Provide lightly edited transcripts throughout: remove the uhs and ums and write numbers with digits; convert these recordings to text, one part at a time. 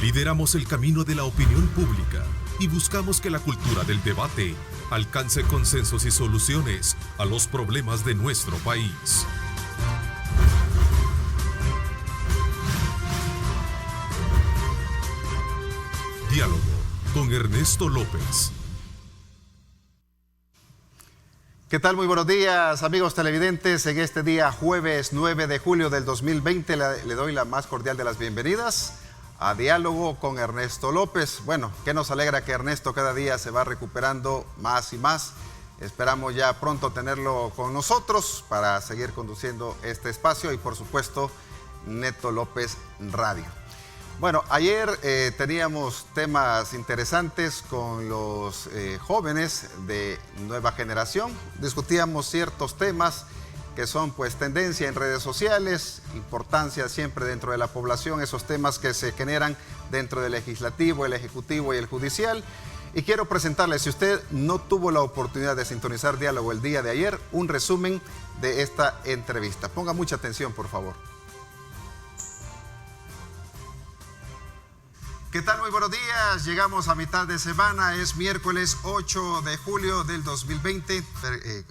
Lideramos el camino de la opinión pública y buscamos que la cultura del debate alcance consensos y soluciones a los problemas de nuestro país. Diálogo con Ernesto López. ¿Qué tal? Muy buenos días, amigos televidentes. En este día jueves 9 de julio del 2020 le doy la más cordial de las bienvenidas a Diálogo con Ernesto López. Bueno, que nos alegra que Ernesto cada día se va recuperando más y más. Esperamos ya pronto tenerlo con nosotros para seguir conduciendo este espacio y por supuesto Neto López Radio. Bueno, ayer teníamos temas interesantes con los jóvenes de nueva generación. Discutíamos ciertos temas que son pues tendencia en redes sociales, importancia siempre dentro de la población, esos temas que se generan dentro del legislativo, el ejecutivo y el judicial. Y quiero presentarles, si usted no tuvo la oportunidad de sintonizar Diálogo el día de ayer, un resumen de esta entrevista. Ponga mucha atención, por favor. ¿Qué tal? Muy buenos días. Llegamos a mitad de semana. Es miércoles 8 de julio del 2020.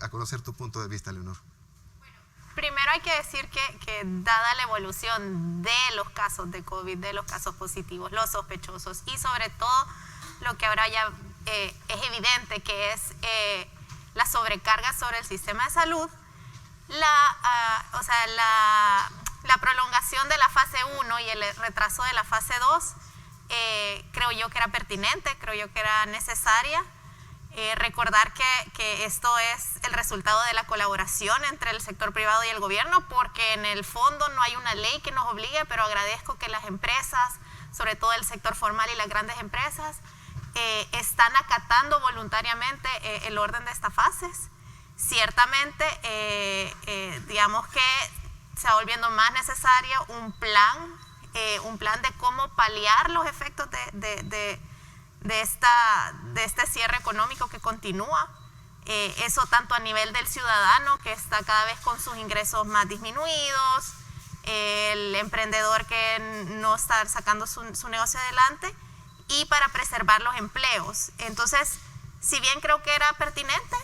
A conocer tu punto de vista, Leonor. Primero hay que decir que dada la evolución de los casos de COVID, de los casos positivos, los sospechosos y sobre todo lo que ahora ya es evidente que es la sobrecarga sobre el sistema de salud, la prolongación de la fase 1 y el retraso de la fase 2, creo yo que era pertinente, creo yo que era necesaria. Recordar que esto es el resultado de la colaboración entre el sector privado y el gobierno, porque en el fondo no hay una ley que nos obligue, pero agradezco que las empresas, sobre todo el sector formal y las grandes empresas, están acatando voluntariamente el orden de estas fases. Ciertamente, digamos que se va volviendo más necesario un plan de cómo paliar los efectos de este cierre económico que continúa. Eso tanto a nivel del ciudadano, que está cada vez con sus ingresos más disminuidos, el emprendedor que no está sacando su negocio adelante, y para preservar los empleos. Entonces, si bien creo que era pertinente,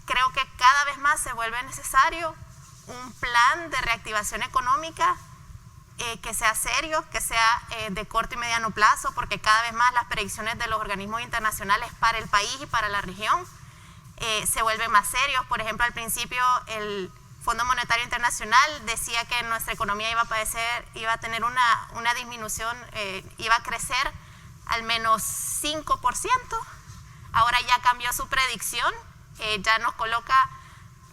creo que cada vez más se vuelve necesario un plan de reactivación económica que sea serio, que sea de corto y mediano plazo, porque cada vez más las predicciones de los organismos internacionales para el país y para la región se vuelven más serios. Por ejemplo, al principio el Fondo Monetario Internacional decía que nuestra economía iba a tener una disminución, iba a crecer al menos 5%. Ahora ya cambió su predicción, ya nos coloca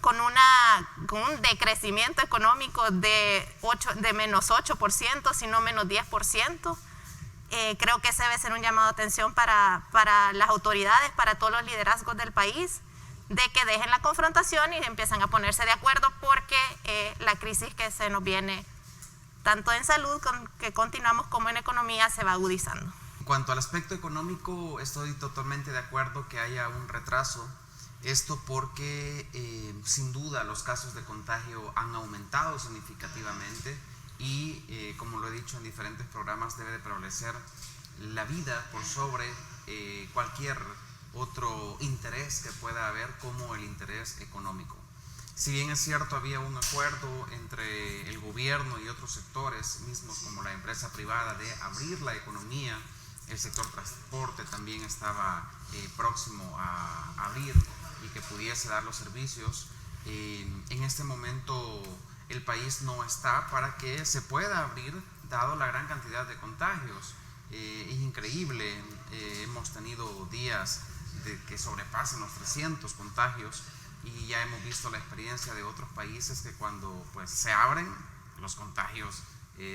con un decrecimiento económico de menos 8%, si no menos 10%. Creo que ese debe ser un llamado de atención para las autoridades, para todos los liderazgos del país, de que dejen la confrontación y empiezan a ponerse de acuerdo, porque la crisis que se nos viene, tanto en salud que continuamos como en economía, se va agudizando. En cuanto al aspecto económico, estoy totalmente de acuerdo que haya un retraso. Esto porque sin duda los casos de contagio han aumentado significativamente y como lo he dicho en diferentes programas, debe de prevalecer la vida por sobre cualquier otro interés que pueda haber, como el interés económico. Si bien es cierto, había un acuerdo entre el gobierno y otros sectores mismos como la empresa privada de abrir la economía, el sector transporte también estaba próximo a abrir y que pudiese dar los servicios. En este momento el país no está para que se pueda abrir, dado la gran cantidad de contagios. Es increíble, hemos tenido días que sobrepasan los 300 contagios y ya hemos visto la experiencia de otros países que cuando pues, se abren, los contagios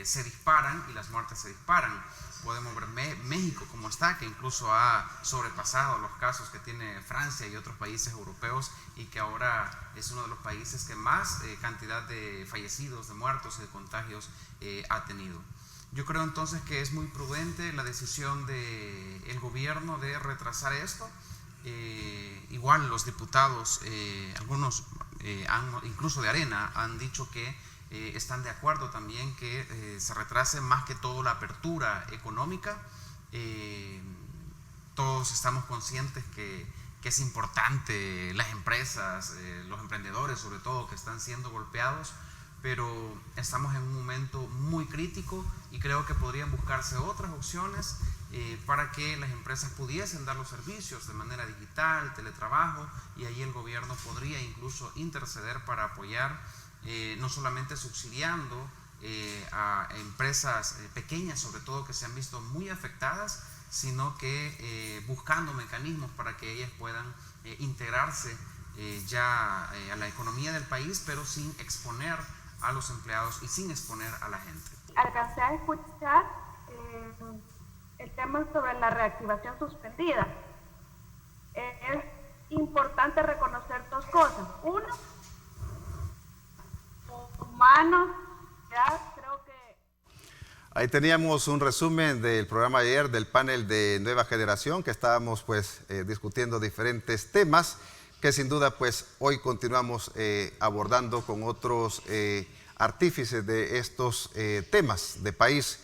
se disparan y las muertes se disparan. Podemos ver México como está, que incluso ha sobrepasado los casos que tiene Francia y otros países europeos y que ahora es uno de los países que más cantidad de fallecidos, de muertos y de contagios ha tenido. Yo creo entonces que es muy prudente la decisión del gobierno de retrasar esto. Igual los diputados, algunos incluso de Arena, han dicho que están de acuerdo también que se retrase más que todo la apertura económica Todos estamos conscientes que es importante las empresas, los emprendedores sobre todo, que están siendo golpeados, pero estamos en un momento muy crítico y creo que podrían buscarse otras opciones para que las empresas pudiesen dar los servicios de manera digital, teletrabajo, y ahí el gobierno podría incluso interceder para apoyar, no solamente subsidiando a empresas pequeñas, sobre todo, que se han visto muy afectadas, sino que buscando mecanismos para que ellas puedan integrarse a la economía del país, pero sin exponer a los empleados y sin exponer a la gente. Alcancé a escuchar el tema sobre la reactivación suspendida. Es importante reconocer dos cosas. Uno, humanos, ya creo que... Ahí teníamos un resumen del programa de ayer del panel de Nueva Generación, que estábamos pues discutiendo diferentes temas que sin duda pues hoy continuamos abordando con otros artífices de estos temas de país.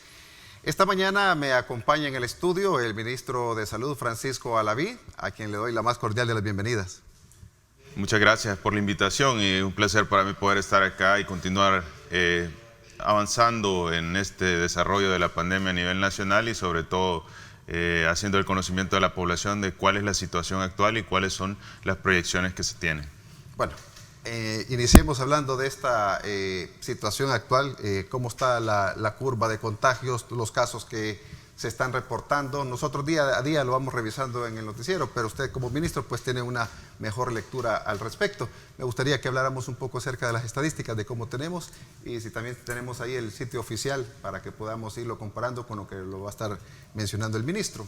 Esta mañana me acompaña en el estudio el ministro de Salud, Francisco Alaví, a quien le doy la más cordial de las bienvenidas. Muchas gracias por la invitación y un placer para mí poder estar acá y continuar avanzando en este desarrollo de la pandemia a nivel nacional y sobre todo haciendo el conocimiento de la población de cuál es la situación actual y cuáles son las proyecciones que se tienen. Bueno, iniciemos hablando de esta situación actual, cómo está la curva de contagios, los casos que se están reportando. Nosotros día a día lo vamos revisando en el noticiero, pero usted como ministro pues tiene una mejor lectura al respecto. Me gustaría que habláramos un poco acerca de las estadísticas, de cómo tenemos y si también tenemos ahí el sitio oficial para que podamos irlo comparando con lo que lo va a estar mencionando el ministro.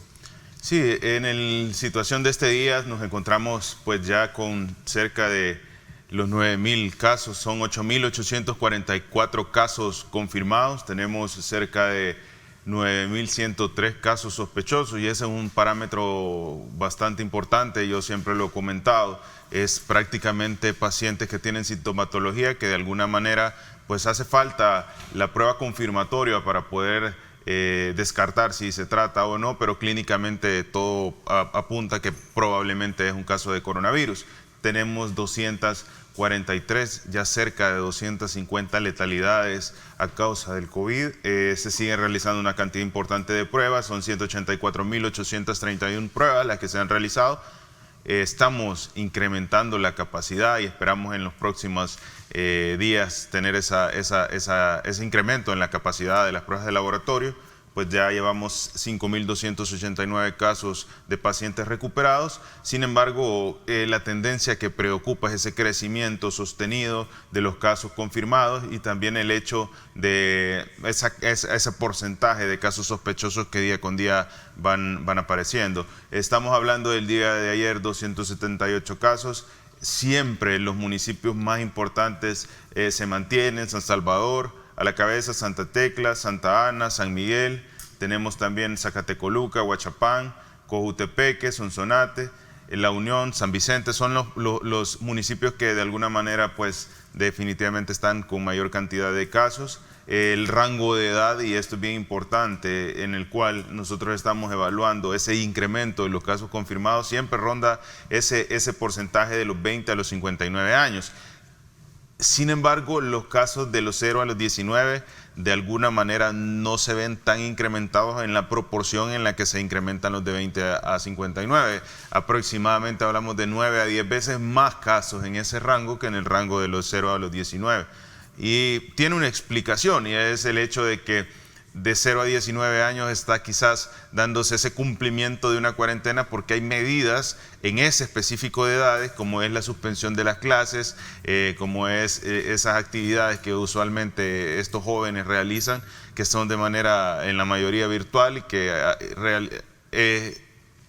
Sí, en la situación de este día nos encontramos pues ya con cerca de los 9.000 casos, son 8.844 casos confirmados, tenemos cerca de 9.103 casos sospechosos y ese es un parámetro bastante importante, yo siempre lo he comentado, es prácticamente pacientes que tienen sintomatología que de alguna manera pues hace falta la prueba confirmatoria para poder descartar si se trata o no, pero clínicamente todo apunta que probablemente es un caso de coronavirus. Tenemos 243, ya cerca de 250 letalidades a causa del COVID. Se siguen realizando una cantidad importante de pruebas, son 184.831 pruebas las que se han realizado. Estamos incrementando la capacidad y esperamos en los próximos días tener ese incremento en la capacidad de las pruebas de laboratorio. Pues ya llevamos 5.289 casos de pacientes recuperados. Sin embargo, la tendencia que preocupa es ese crecimiento sostenido de los casos confirmados y también el hecho de ese porcentaje de casos sospechosos que día con día van apareciendo. Estamos hablando del día de ayer, 278 casos. Siempre los municipios más importantes se mantienen: San Salvador, a la cabeza Santa Tecla, Santa Ana, San Miguel, tenemos también Zacatecoluca, Huachapán, Cojutepeque, Sonsonate, La Unión, San Vicente, son los municipios que de alguna manera pues definitivamente están con mayor cantidad de casos. El rango de edad, y esto es bien importante, en el cual nosotros estamos evaluando ese incremento de los casos confirmados, siempre ronda ese porcentaje de los 20 a los 59 años. Sin embargo, los casos de los 0 a los 19 de alguna manera no se ven tan incrementados en la proporción en la que se incrementan los de 20 a 59. Aproximadamente hablamos de 9 a 10 veces más casos en ese rango que en el rango de los 0 a los 19. Y tiene una explicación, y es el hecho de que de 0 a 19 años está quizás dándose ese cumplimiento de una cuarentena porque hay medidas en ese específico de edades, como es la suspensión de las clases, como es esas actividades que usualmente estos jóvenes realizan, que son de manera en la mayoría virtual y que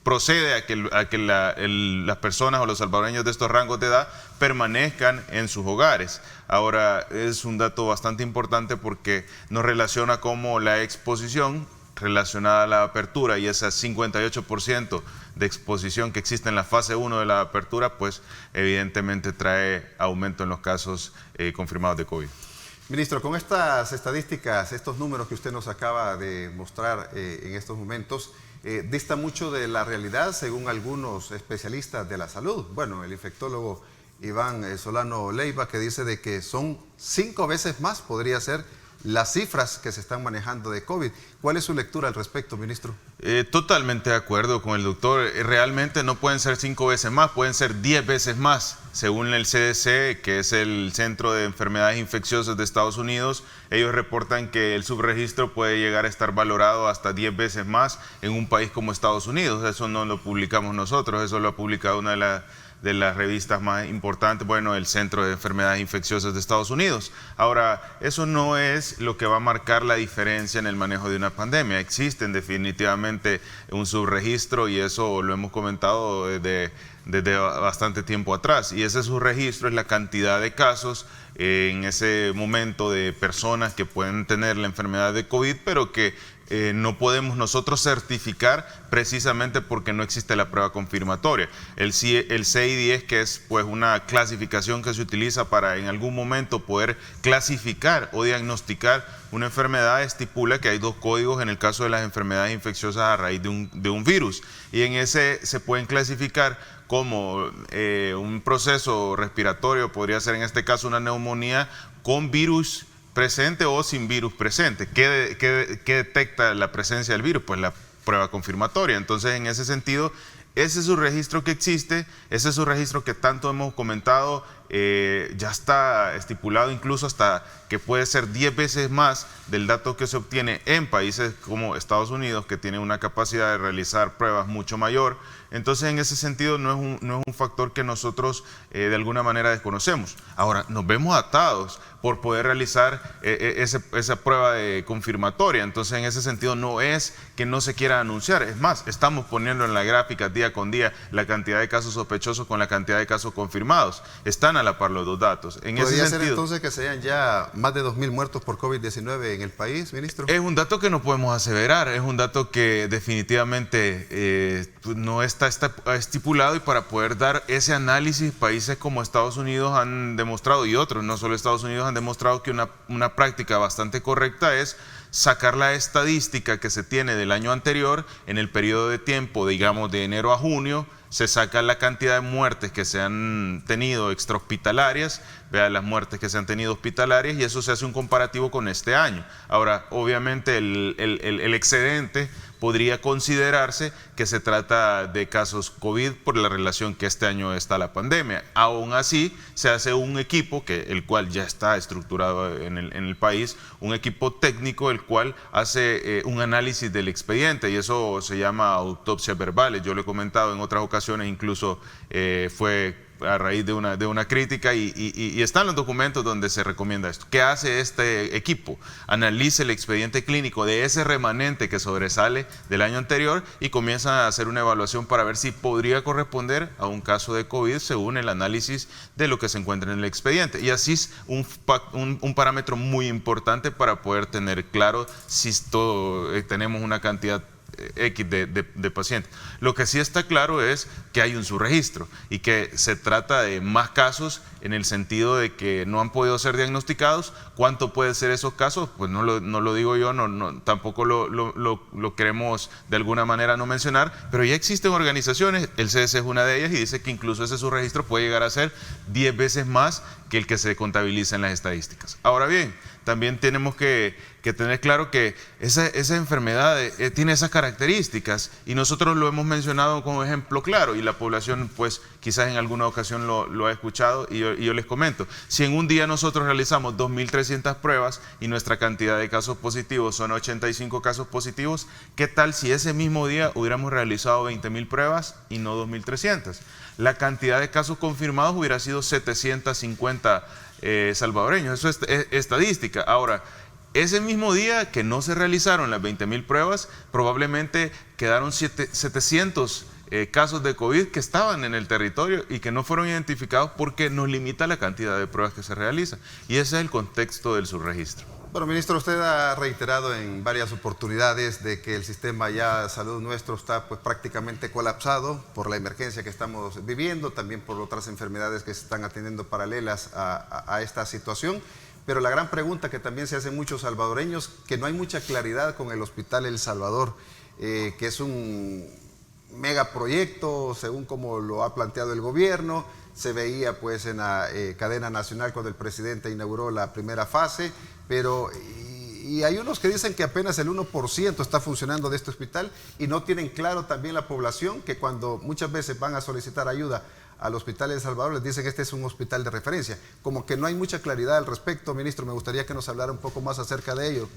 procede a que las personas o los salvadoreños de estos rangos de edad permanezcan en sus hogares. Ahora, es un dato bastante importante porque nos relaciona como la exposición relacionada a la apertura y ese 58% de exposición que existe en la fase 1 de la apertura, pues evidentemente trae aumento en los casos confirmados de COVID. Ministro, con estas estadísticas, estos números que usted nos acaba de mostrar en estos momentos, dista mucho de la realidad según algunos especialistas de la salud. Bueno, el infectólogo Iván Solano Leiva, que dice de que son 5 veces más, podría ser, las cifras que se están manejando de COVID. ¿Cuál es su lectura al respecto, ministro? Totalmente de acuerdo con el doctor. Realmente no pueden ser 5 veces más, pueden ser 10 veces más. Según el CDC, que es el Centro de Enfermedades Infecciosas de Estados Unidos, ellos reportan que el subregistro puede llegar a estar valorado hasta 10 veces más en un país como Estados Unidos. Eso no lo publicamos nosotros, eso lo ha publicado una de las revistas más importantes, bueno, el Centro de Enfermedades Infecciosas de Estados Unidos. Ahora, eso no es lo que va a marcar la diferencia en el manejo de una pandemia. Existen definitivamente un subregistro y eso lo hemos comentado desde bastante tiempo atrás. Y ese subregistro es la cantidad de casos en ese momento de personas que pueden tener la enfermedad de COVID, pero que no podemos nosotros certificar precisamente porque no existe la prueba confirmatoria. El CIDES, que es pues una clasificación que se utiliza para en algún momento poder clasificar o diagnosticar una enfermedad, estipula que hay 2 códigos en el caso de las enfermedades infecciosas a raíz de un virus, y en ese se pueden clasificar como un proceso respiratorio, podría ser en este caso una neumonía con virus presente o sin virus presente. ¿Qué detecta la presencia del virus? Pues la prueba confirmatoria. Entonces, en ese sentido, ese subregistro que existe, ese subregistro que tanto hemos comentado, ya está estipulado incluso hasta que puede ser 10 veces más del dato que se obtiene en países como Estados Unidos, que tienen una capacidad de realizar pruebas mucho mayor. Entonces, en ese sentido, no es un factor que nosotros de alguna manera desconocemos. Ahora, nos vemos atados por poder realizar esa prueba confirmatoria. Entonces, en ese sentido, no es que no se quiera anunciar. Es más, estamos poniendo en la gráfica día con día la cantidad de casos sospechosos con la cantidad de casos confirmados. Están a la par los 2 datos. En ¿Podría ese ser sentido, entonces que sean ya más de 2.000 muertos por COVID-19 en el país, ministro? Es un dato que no podemos aseverar, es un dato que definitivamente no está estipulado, y para poder dar ese análisis, países como Estados Unidos han demostrado, y otros, no solo Estados Unidos, han demostrado que una práctica bastante correcta es sacar la estadística que se tiene del año anterior en el periodo de tiempo, digamos de enero a junio, se saca la cantidad de muertes que se han tenido extrahospitalarias, vea las muertes que se han tenido hospitalarias, y eso se hace un comparativo con este año. Ahora, obviamente el excedente podría considerarse que se trata de casos COVID por la relación que este año está la pandemia. Aún así, se hace un equipo, el cual ya está estructurado en el país, un equipo técnico, el cual hace un análisis del expediente, y eso se llama autopsias verbales. Yo lo he comentado en otras ocasiones, incluso fue a raíz de una crítica, y están los documentos donde se recomienda esto. ¿Qué hace este equipo? Analiza el expediente clínico de ese remanente que sobresale del año anterior y comienza a hacer una evaluación para ver si podría corresponder a un caso de COVID según el análisis de lo que se encuentra en el expediente. Y así es un parámetro muy importante para poder tener claro si tenemos una cantidad X de pacientes. Lo que sí está claro es que hay un subregistro y que se trata de más casos en el sentido de que no han podido ser diagnosticados. ¿Cuánto pueden ser esos casos? Pues no lo digo yo, tampoco lo queremos de alguna manera no mencionar, pero ya existen organizaciones, el CDC es una de ellas, y dice que incluso ese subregistro puede llegar a ser 10 veces más que el que se contabiliza en las estadísticas. Ahora bien, también tenemos que tener claro que esa enfermedad tiene esas características, y nosotros lo hemos mencionado como ejemplo claro, y la población pues quizás en alguna ocasión lo ha escuchado, y yo les comento. Si en un día nosotros realizamos 2.300 pruebas y nuestra cantidad de casos positivos son 85 casos positivos, ¿qué tal si ese mismo día hubiéramos realizado 20.000 pruebas y no 2.300? La cantidad de casos confirmados hubiera sido 750 salvadoreños. Eso es estadística. Ahora, ese mismo día que no se realizaron las 20.000 pruebas, probablemente quedaron 700 casos de COVID que estaban en el territorio y que no fueron identificados porque nos limita la cantidad de pruebas que se realizan. Y ese es el contexto del subregistro. Bueno, ministro, usted ha reiterado en varias oportunidades de que el sistema ya de salud nuestro está pues prácticamente colapsado por la emergencia que estamos viviendo, también por otras enfermedades que se están atendiendo paralelas a esta situación. pero la gran pregunta que también se hacen muchos salvadoreños, que no hay mucha claridad con el Hospital El Salvador, que es un megaproyecto, según como lo ha planteado el gobierno. Se veía pues en la cadena nacional cuando el presidente inauguró la primera fase, pero y hay unos que dicen que apenas el 1% está funcionando de este hospital, y no tienen claro también la población que cuando muchas veces van a solicitar ayuda al Hospital El Salvador les dicen que este es un hospital de referencia. Como que no hay mucha claridad al respecto, ministro. Me gustaría que nos hablara un poco más acerca de ello.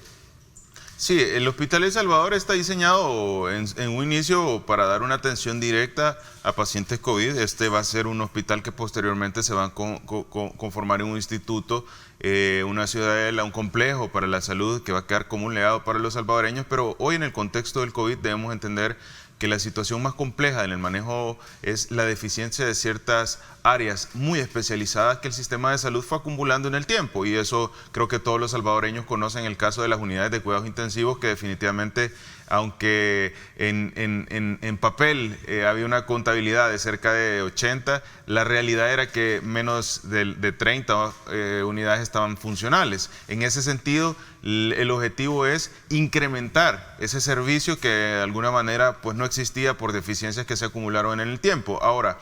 Sí, el Hospital El Salvador está diseñado en un inicio para dar una atención directa a pacientes COVID. Este va a ser un hospital que posteriormente se va a conformar en un instituto, una ciudadela, un complejo para la salud que va a quedar como un legado para los salvadoreños. Pero hoy, en el contexto del COVID, debemos entender que la situación más compleja en el manejo es la deficiencia de ciertas áreas muy especializadas que el sistema de salud fue acumulando en el tiempo, y eso creo que todos los salvadoreños conocen el caso de las unidades de cuidados intensivos, que definitivamente, aunque en papel había una contabilidad de cerca de 80, la realidad era que menos de 30 unidades estaban funcionales. En ese sentido, el objetivo es incrementar ese servicio que de alguna manera pues no existía por deficiencias que se acumularon en el tiempo. Ahora,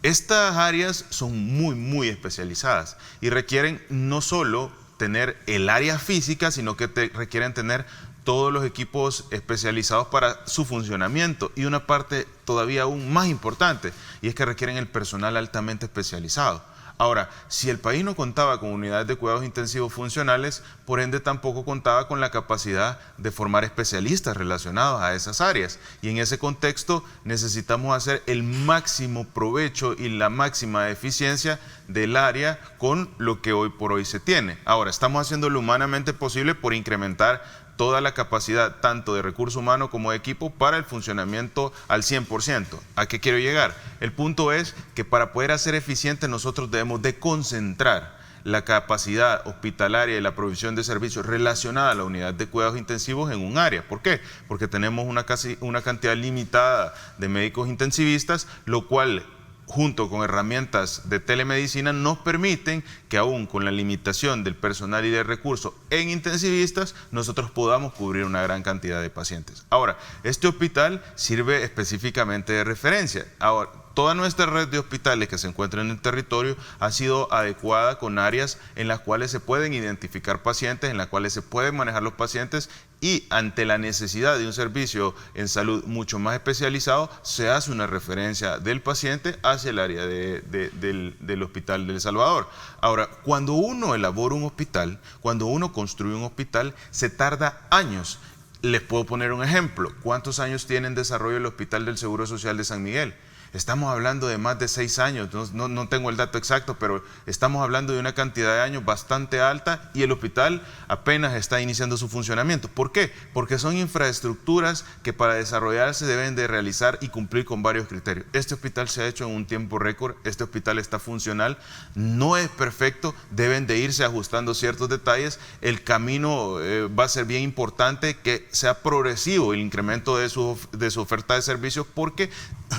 estas áreas son muy especializadas y requieren no solo tener el área física, sino que requieren tener todos los equipos especializados para su funcionamiento, y una parte todavía aún más importante, y es que requieren el personal altamente especializado. Ahora, si el país no contaba con unidades de cuidados intensivos funcionales, por ende tampoco contaba con la capacidad de formar especialistas relacionados a esas áreas. Y en ese contexto necesitamos hacer el máximo provecho y la máxima eficiencia del área con lo que hoy por hoy se tiene. Ahora, estamos haciendo lo humanamente posible por incrementar toda la capacidad, tanto de recurso humano como de equipo, para el funcionamiento al 100%. ¿A qué quiero llegar? El punto es que para poder hacer eficiente nosotros debemos de concentrar la capacidad hospitalaria y la provisión de servicios relacionada a la unidad de cuidados intensivos en un área. ¿Por qué? Porque tenemos una cantidad limitada de médicos intensivistas, lo cual, junto con herramientas de telemedicina, nos permiten que aún con la limitación del personal y de recursos en intensivistas, nosotros podamos cubrir una gran cantidad de pacientes. Ahora, este hospital sirve específicamente de referencia. Ahora, toda nuestra red de hospitales que se encuentran en el territorio ha sido adecuada con áreas en las cuales se pueden identificar pacientes, en las cuales se pueden manejar los pacientes, y ante la necesidad de un servicio en salud mucho más especializado, se hace una referencia del paciente hacia el área del Hospital del Salvador. Ahora, cuando uno elabora un hospital, cuando uno construye un hospital, se tarda años. Les puedo poner un ejemplo. ¿Cuántos años tiene en desarrollo el Hospital del Seguro Social de San Miguel? Estamos hablando de más de 6 años, no tengo el dato exacto, pero estamos hablando de una cantidad de años bastante alta, y el hospital apenas está iniciando su funcionamiento. ¿Por qué? Porque son infraestructuras que para desarrollarse deben de realizar y cumplir con varios criterios. Este hospital se ha hecho en un tiempo récord, este hospital está funcional, no es perfecto, deben de irse ajustando ciertos detalles. El camino va a ser bien importante que sea progresivo el incremento de su oferta de servicios, porque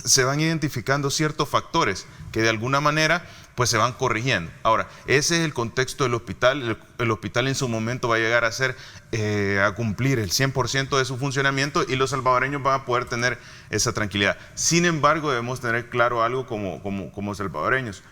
se van identificando ciertos factores que de alguna manera pues se van corrigiendo. Ahora, ese es el contexto del hospital. El hospital en su momento va a llegar a cumplir el 100% de su funcionamiento, y los salvadoreños van a poder tener esa tranquilidad. Sin embargo, debemos tener claro algo como salvadoreños.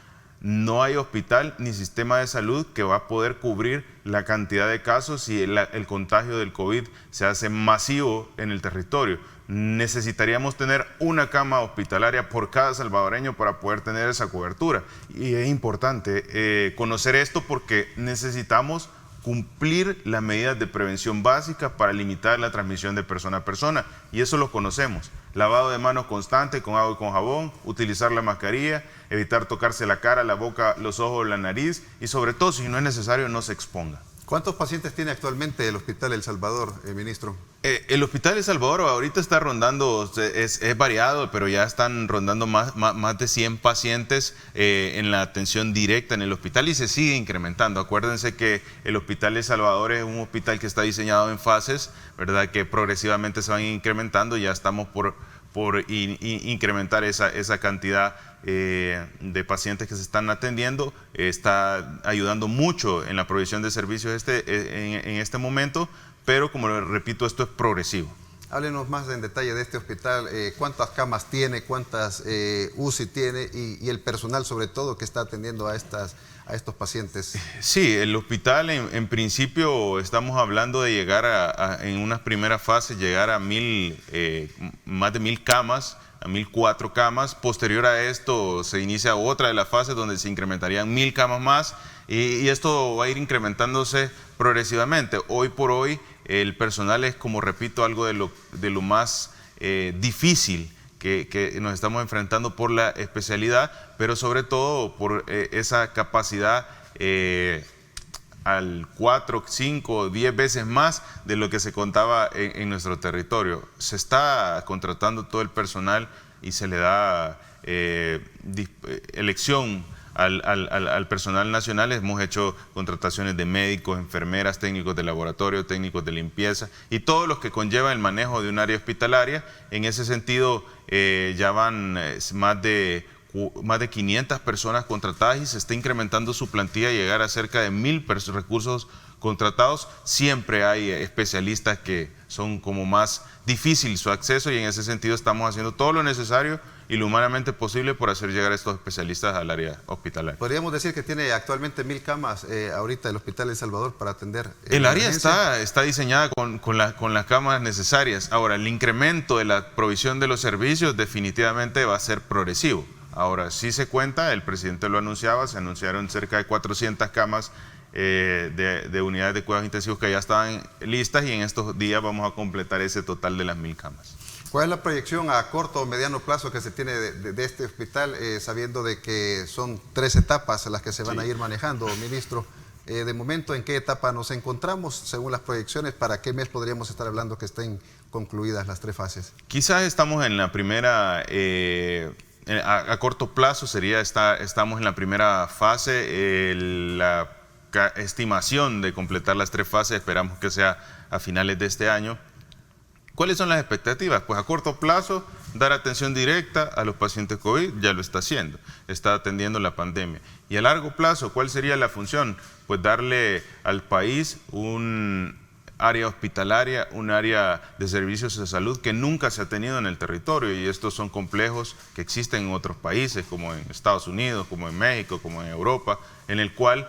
No hay hospital ni sistema de salud que va a poder cubrir la cantidad de casos si el contagio del COVID se hace masivo en el territorio. Necesitaríamos tener una cama hospitalaria por cada salvadoreño para poder tener esa cobertura. Y es importante conocer esto, porque necesitamos cumplir las medidas de prevención básicas para limitar la transmisión de persona a persona, y eso lo conocemos: lavado de manos constante con agua y con jabón, utilizar la mascarilla, evitar tocarse la cara, la boca, los ojos, la nariz, y sobre todo, si no es necesario, no se exponga. ¿Cuántos pacientes tiene actualmente el Hospital El Salvador, ministro? El Hospital El Salvador ahorita está rondando, es variado, pero ya están rondando más de 100 pacientes en la atención directa en el hospital, y se sigue incrementando. Acuérdense que el Hospital El Salvador es un hospital que está diseñado en fases, ¿verdad?, que progresivamente se van incrementando. Ya estamos por incrementar esa cantidad de pacientes que se están atendiendo. Está ayudando mucho en la provisión de servicios en este momento, pero como le repito, esto es progresivo. Háblenos más en detalle de este hospital, cuántas camas tiene, cuántas UCI tiene y el personal sobre todo que está atendiendo a estos pacientes. Sí, el hospital en principio estamos hablando de llegar en una primera fase, llegar a más de 1000 camas, a 1004 camas. Posterior a esto se inicia otra de las fases donde se incrementarían 1000 camas más y esto va a ir incrementándose progresivamente. Hoy por hoy el personal es, como repito, algo de lo más difícil que nos estamos enfrentando por la especialidad, pero sobre todo por esa capacidad al 4, 5, 10 veces más de lo que se contaba en nuestro territorio. Se está contratando todo el personal y se le da elección al personal nacional. Hemos hecho contrataciones de médicos, enfermeras, técnicos de laboratorio, técnicos de limpieza y todos los que conllevan el manejo de un área hospitalaria. En ese sentido ya van más de 500 personas contratadas y se está incrementando su plantilla a llegar a cerca de 1000 recursos contratados. Siempre hay especialistas que son como más difícil su acceso y en ese sentido estamos haciendo todo lo necesario y lo humanamente posible por hacer llegar a estos especialistas al área hospitalaria. ¿Podríamos decir que tiene actualmente 1000 camas ahorita el Hospital El Salvador para atender? El área está diseñada con las camas necesarias. Ahora, el incremento de la provisión de los servicios definitivamente va a ser progresivo. Ahora, sí se cuenta, el presidente lo anunciaba, se anunciaron cerca de 400 camas de unidades de cuidados intensivos que ya estaban listas y en estos días vamos a completar ese total de las 1000 camas. ¿Cuál es la proyección a corto o mediano plazo que se tiene de este hospital, sabiendo de que son 3 etapas las que se van a ir manejando, ministro? De momento, ¿en qué etapa nos encontramos según las proyecciones? ¿Para qué mes podríamos estar hablando que estén concluidas las 3 fases? Quizás estamos en la primera, a corto plazo estamos en la primera fase, la estimación de completar las 3 fases esperamos que sea a finales de este año. ¿Cuáles son las expectativas? Pues a corto plazo, dar atención directa a los pacientes COVID, ya lo está haciendo, está atendiendo la pandemia. Y a largo plazo, ¿cuál sería la función? Pues darle al país un área hospitalaria, un área de servicios de salud que nunca se ha tenido en el territorio, y estos son complejos que existen en otros países, como en Estados Unidos, como en México, como en Europa, en el cual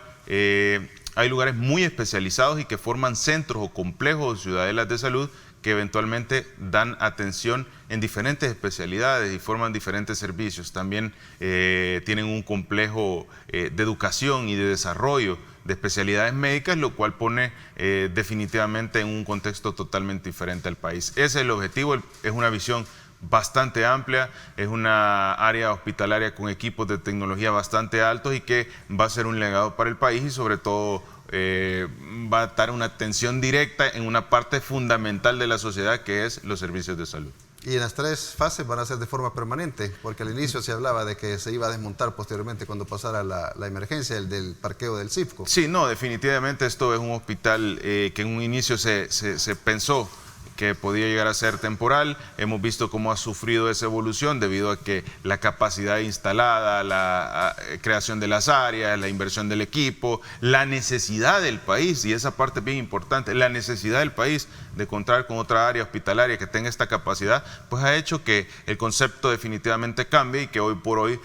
hay lugares muy especializados y que forman centros o complejos o ciudadelas de salud que eventualmente dan atención en diferentes especialidades y forman diferentes servicios. También tienen un complejo de educación y de desarrollo de especialidades médicas, lo cual pone definitivamente en un contexto totalmente diferente al país. Ese es el objetivo, es una visión bastante amplia, es una área hospitalaria con equipos de tecnología bastante altos y que va a ser un legado para el país y sobre todo va a dar una atención directa en una parte fundamental de la sociedad que es los servicios de salud. Y en las 3 fases van a ser de forma permanente, porque al inicio se hablaba de que se iba a desmontar posteriormente cuando pasara la emergencia, el del parqueo del CIFCO. Sí, no, definitivamente esto es un hospital que en un inicio se pensó que podía llegar a ser temporal. Hemos visto cómo ha sufrido esa evolución debido a que la capacidad instalada, la creación de las áreas, la inversión del equipo, la necesidad del país, y esa parte es bien importante, la necesidad del país de contar con otra área hospitalaria que tenga esta capacidad, pues ha hecho que el concepto definitivamente cambie y que hoy por hoy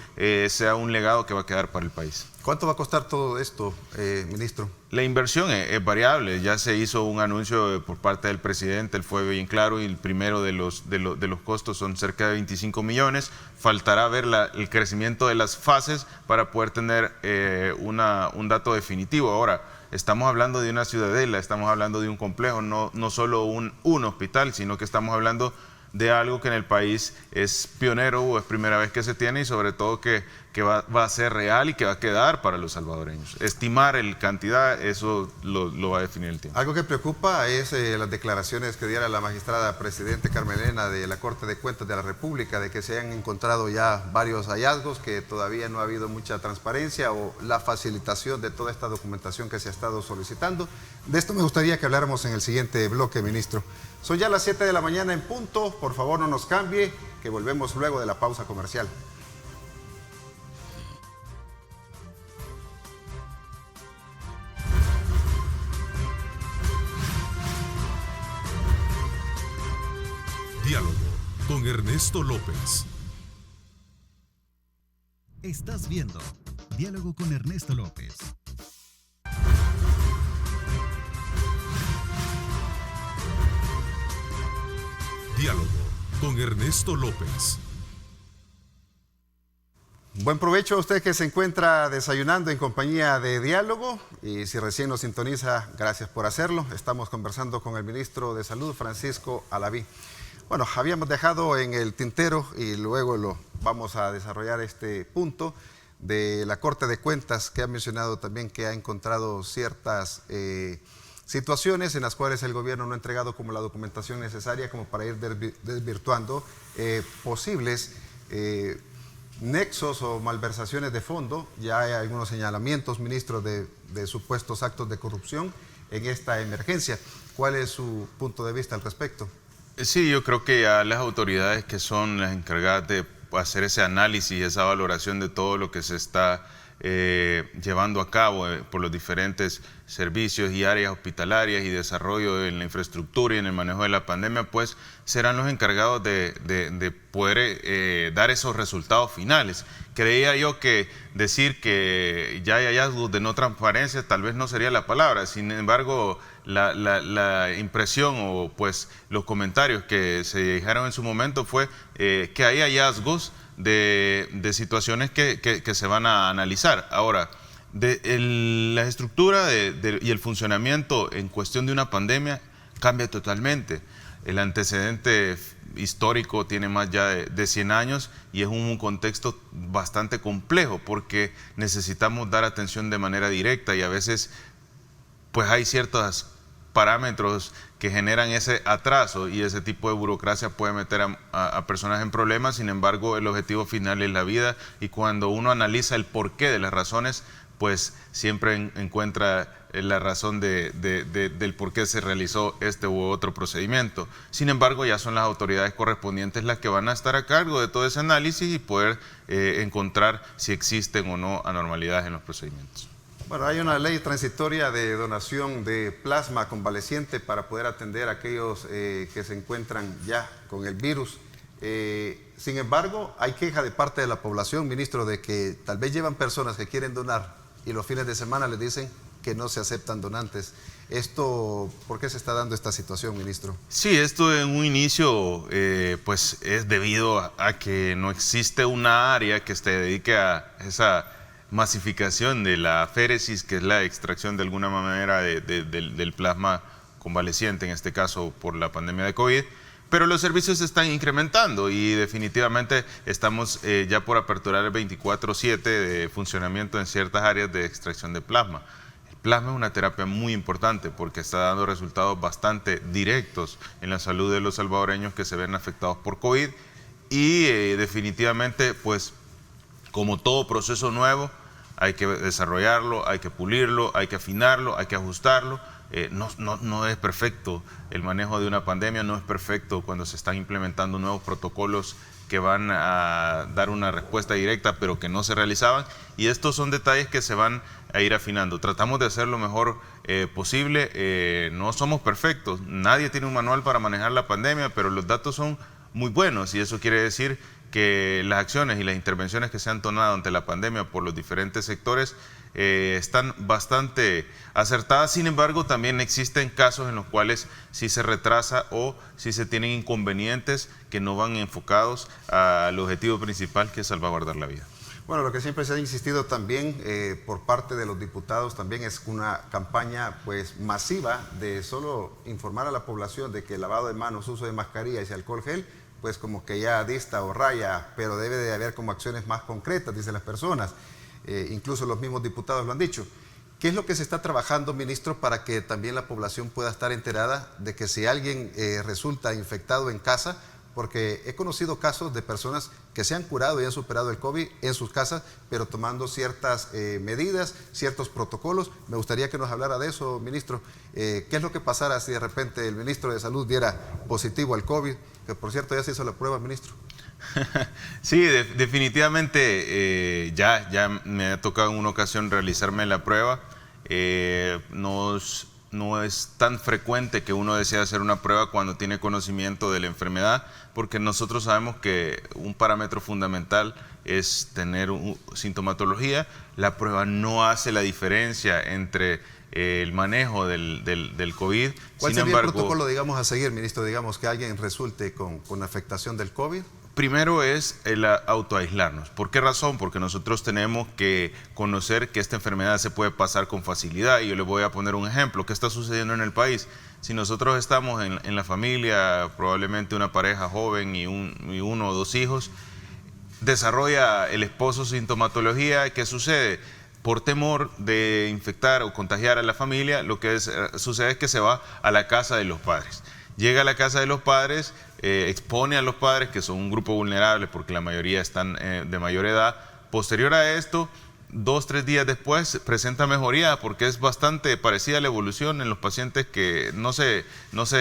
sea un legado que va a quedar para el país. ¿Cuánto va a costar todo esto, ministro? La inversión es variable. Ya se hizo un anuncio por parte del presidente, él fue bien claro, y el primero de los costos son cerca de 25 millones. Faltará ver el crecimiento de las fases para poder tener un dato definitivo. Ahora, estamos hablando de una ciudadela, estamos hablando de un complejo, no solo un hospital, sino que estamos hablando de algo que en el país es pionero o es primera vez que se tiene y sobre todo que va a ser real y que va a quedar para los salvadoreños. Estimar el cantidad, eso lo va a definir el tiempo. Algo que preocupa es las declaraciones que diera la magistrada presidente Carmen Elena de la Corte de Cuentas de la República, de que se han encontrado ya varios hallazgos, que todavía no ha habido mucha transparencia o la facilitación de toda esta documentación que se ha estado solicitando. De esto me gustaría que habláramos en el siguiente bloque, ministro. Son ya las 7 de la mañana en punto, por favor no nos cambie. que volvemos luego de la pausa comercial. Diálogo con Ernesto López. Estás viendo Diálogo con Ernesto López. Diálogo con Ernesto López. Buen provecho a usted que se encuentra desayunando en compañía de Diálogo, y si recién nos sintoniza, gracias por hacerlo. Estamos conversando con el ministro de Salud, Francisco Alaví. Bueno, habíamos dejado en el tintero y luego lo vamos a desarrollar este punto de la Corte de Cuentas, que ha mencionado también que ha encontrado ciertas situaciones en las cuales el gobierno no ha entregado como la documentación necesaria como para ir desvirtuando posibles nexos o malversaciones de fondo. Ya hay algunos señalamientos, ministro, de supuestos actos de corrupción en esta emergencia. ¿Cuál es su punto de vista al respecto? Sí, yo creo que ya las autoridades que son las encargadas de hacer ese análisis, esa valoración de todo lo que se está llevando a cabo por los diferentes servicios y áreas hospitalarias y desarrollo en la infraestructura y en el manejo de la pandemia, pues serán los encargados de poder dar esos resultados finales. Creía yo que decir que ya hay hallazgos de no transparencia tal vez no sería la palabra. Sin embargo, la impresión o pues los comentarios que se dijeron en su momento fue que hay hallazgos de situaciones que se van a analizar. Ahora, la estructura y el funcionamiento en cuestión de una pandemia cambia totalmente. El antecedente histórico tiene más ya de 100 años y es un contexto bastante complejo porque necesitamos dar atención de manera directa y a veces pues hay ciertos parámetros que generan ese atraso y ese tipo de burocracia puede meter a personas en problemas. Sin embargo, el objetivo final es la vida y cuando uno analiza el porqué de las razones, pues siempre encuentra la razón del por qué se realizó este u otro procedimiento. Sin embargo, ya son las autoridades correspondientes las que van a estar a cargo de todo ese análisis y poder encontrar si existen o no anormalidades en los procedimientos. Bueno, hay una ley transitoria de donación de plasma convaleciente para poder atender a aquellos que se encuentran ya con el virus. Sin embargo, hay queja de parte de la población, ministro, de que tal vez llevan personas que quieren donar y los fines de semana les dicen que no se aceptan donantes. ¿Por qué se está dando esta situación, ministro? Sí, esto en un inicio pues es debido a que no existe una área que se dedique a esa masificación de la féresis, que es la extracción de alguna manera del plasma convaleciente, en este caso por la pandemia de COVID, pero los servicios se están incrementando y definitivamente estamos ya por aperturar el 24/7 de funcionamiento en ciertas áreas de extracción de plasma. El plasma es una terapia muy importante porque está dando resultados bastante directos en la salud de los salvadoreños que se ven afectados por COVID y definitivamente, pues, como todo proceso nuevo, hay que desarrollarlo, hay que pulirlo, hay que afinarlo, hay que ajustarlo. No es perfecto el manejo de una pandemia, no es perfecto cuando se están implementando nuevos protocolos que van a dar una respuesta directa, pero que no se realizaban. Y estos son detalles que se van a ir afinando. Tratamos de hacer lo mejor posible. No somos perfectos, nadie tiene un manual para manejar la pandemia, pero los datos son muy buenos y eso quiere decir que las acciones y las intervenciones que se han tomado ante la pandemia por los diferentes sectores están bastante acertadas. Sin embargo, también existen casos en los cuales sí se retrasa o sí se tienen inconvenientes que no van enfocados al objetivo principal, que es salvaguardar la vida. Bueno, lo que siempre se ha insistido también por parte de los diputados también es una campaña pues masiva de solo informar a la población de que el lavado de manos, uso de mascarillas y alcohol gel pues como que ya dista o raya, pero debe de haber como acciones más concretas, dicen las personas. Incluso los mismos diputados lo han dicho. ¿Qué es lo que se está trabajando, ministro, para que también la población pueda estar enterada de que si alguien resulta infectado en casa, porque he conocido casos de personas que se han curado y han superado el COVID en sus casas, pero tomando ciertas medidas, ciertos protocolos? Me gustaría que nos hablara de eso, ministro. ¿Qué es lo que pasara si de repente el ministro de Salud diera positivo al COVID? Que por cierto ya se hizo la prueba, ministro. Sí, definitivamente ya me ha tocado en una ocasión realizarme la prueba. No es tan frecuente que uno desee hacer una prueba cuando tiene conocimiento de la enfermedad, porque nosotros sabemos que un parámetro fundamental es tener sintomatología. La prueba no hace la diferencia entre el manejo del COVID. ¿Cuál sería el protocolo, digamos, a seguir, ministro? Digamos que alguien resulte con afectación del COVID. Primero es el autoaislarnos. ¿Por qué razón? Porque nosotros tenemos que conocer que esta enfermedad se puede pasar con facilidad. Y yo les voy a poner un ejemplo. ¿Qué está sucediendo en el país? Si nosotros estamos en la familia, probablemente una pareja joven y uno o dos hijos, desarrolla el esposo sintomatología, ¿qué sucede? Por temor de infectar o contagiar a la familia, lo que sucede es que se va a la casa de los padres. Llega a la casa de los padres, expone a los padres, que son un grupo vulnerable porque la mayoría están de mayor edad. Posterior a esto, 2-3 días después presenta mejoría porque es bastante parecida a la evolución en los pacientes que no se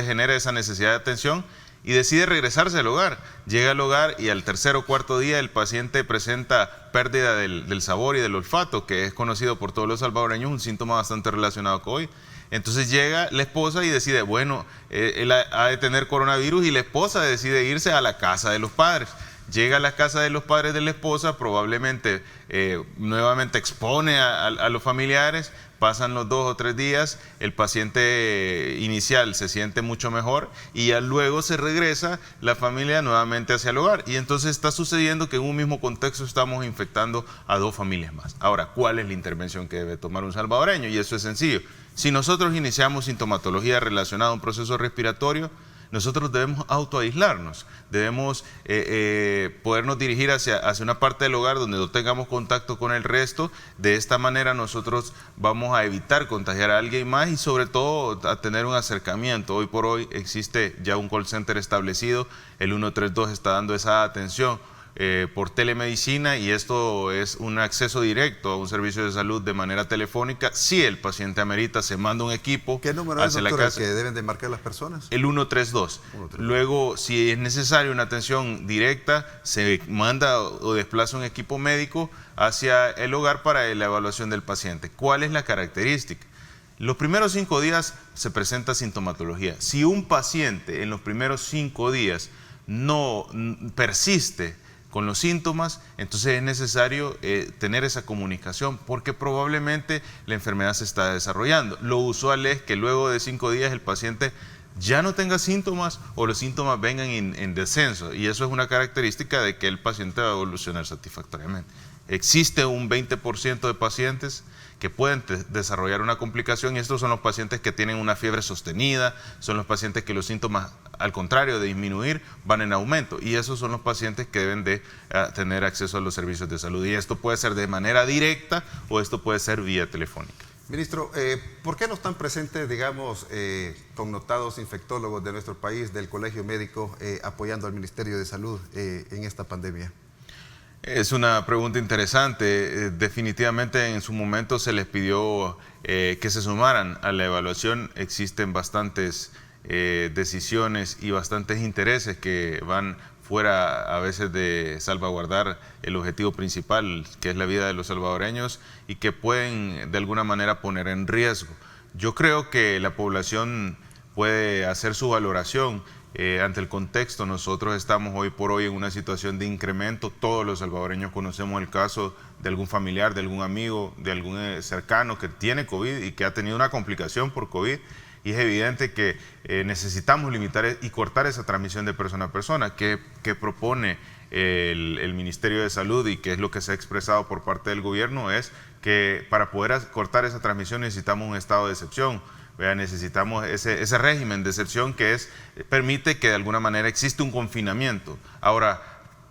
genera esa necesidad de atención y decide regresarse al hogar. Llega al hogar y al tercer o cuarto día el paciente presenta pérdida del sabor y del olfato, que es conocido por todos los salvadoreños, un síntoma bastante relacionado con COVID. Entonces llega la esposa y decide, bueno, él ha de tener coronavirus, y la esposa decide irse a la casa de los padres. Llega a la casa de los padres de la esposa, probablemente nuevamente expone a los familiares, pasan los 2 o 3 días, el paciente inicial se siente mucho mejor y ya luego se regresa la familia nuevamente hacia el hogar. Y entonces está sucediendo que en un mismo contexto estamos infectando a 2 familias más. Ahora, ¿cuál es la intervención que debe tomar un salvadoreño? Y eso es sencillo. Si nosotros iniciamos sintomatología relacionada a un proceso respiratorio, nosotros debemos autoaislarnos, debemos podernos dirigir hacia una parte del hogar donde no tengamos contacto con el resto. De esta manera nosotros vamos a evitar contagiar a alguien más y sobre todo a tener un acercamiento. Hoy por hoy existe ya un call center establecido, el 132 está dando esa atención por telemedicina, y esto es un acceso directo a un servicio de salud de manera telefónica. Si el paciente amerita, se manda un equipo. ¿Qué número es, doctor, que deben de marcar las personas? El 132. Luego, si es necesario una atención directa, se manda o desplaza un equipo médico hacia el hogar para la evaluación del paciente. ¿Cuál es la característica? Los primeros 5 días se presenta sintomatología. Si un paciente en los primeros 5 días no persiste con los síntomas, entonces es necesario tener esa comunicación, porque probablemente la enfermedad se está desarrollando. Lo usual es que luego de 5 días el paciente ya no tenga síntomas o los síntomas vengan en descenso, y eso es una característica de que el paciente va a evolucionar satisfactoriamente. Existe un 20% de pacientes que pueden desarrollar una complicación, y estos son los pacientes que tienen una fiebre sostenida, son los pacientes que los síntomas, al contrario de disminuir, van en aumento, y esos son los pacientes que deben de tener acceso a los servicios de salud, y esto puede ser de manera directa o esto puede ser vía telefónica. Ministro, ¿por qué no están presentes, digamos, connotados infectólogos de nuestro país, del Colegio Médico, apoyando al Ministerio de Salud en esta pandemia? Es una pregunta interesante. Definitivamente en su momento se les pidió que se sumaran a la evaluación. Existen bastantes decisiones y bastantes intereses que van fuera a veces de salvaguardar el objetivo principal, que es la vida de los salvadoreños, y que pueden de alguna manera poner en riesgo. Yo creo que la población puede hacer su valoración. Ante el contexto, nosotros estamos hoy por hoy en una situación de incremento. Todos los salvadoreños conocemos el caso de algún familiar, de algún amigo, de algún cercano que tiene COVID y que ha tenido una complicación por COVID, y es evidente que necesitamos limitar y cortar esa transmisión de persona a persona que propone el Ministerio de Salud, y que es lo que se ha expresado por parte del gobierno, es que para poder cortar esa transmisión necesitamos un estado de excepción. Necesitamos ese régimen de excepción que permite que de alguna manera existe un confinamiento. Ahora,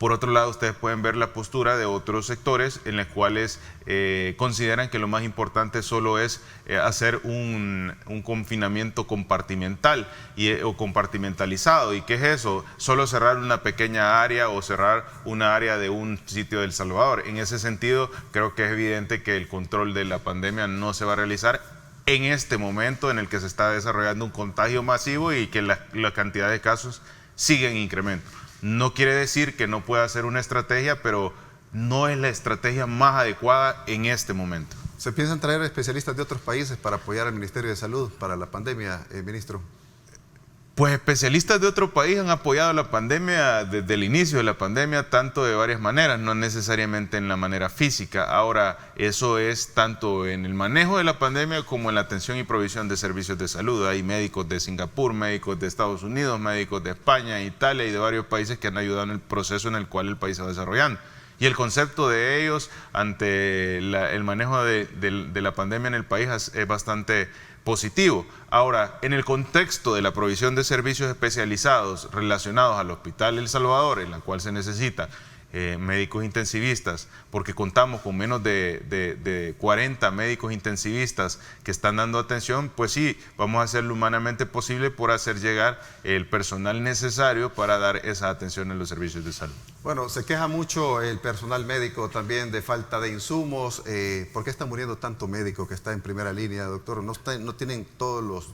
por otro lado, ustedes pueden ver la postura de otros sectores en los cuales consideran que lo más importante solo es hacer un confinamiento compartimental o compartimentalizado. ¿Y qué es eso? Solo cerrar una pequeña área o cerrar una área de un sitio de El Salvador. En ese sentido, creo que es evidente que el control de la pandemia no se va a realizar en este momento en el que se está desarrollando un contagio masivo y que la cantidad de casos sigue en incremento. No quiere decir que no pueda ser una estrategia, pero no es la estrategia más adecuada en este momento. ¿Se piensan traer especialistas de otros países para apoyar al Ministerio de Salud para la pandemia, ministro? Pues especialistas de otro país han apoyado la pandemia desde el inicio de la pandemia, tanto de varias maneras, no necesariamente en la manera física. Ahora, eso es tanto en el manejo de la pandemia como en la atención y provisión de servicios de salud. Hay médicos de Singapur, médicos de Estados Unidos, médicos de España, Italia y de varios países que han ayudado en el proceso en el cual el país se va desarrollando. Y el concepto de ellos ante el manejo de la pandemia en el país es bastante positivo. Ahora, en el contexto de la provisión de servicios especializados relacionados al Hospital El Salvador, en la cual se necesita médicos intensivistas, porque contamos con menos de 40 médicos intensivistas que están dando atención, pues sí, vamos a hacer lo humanamente posible por hacer llegar el personal necesario para dar esa atención en los servicios de salud. Bueno, se queja mucho el personal médico también de falta de insumos. ¿Por qué está muriendo tanto médico que está en primera línea, doctor? ¿No tienen todos los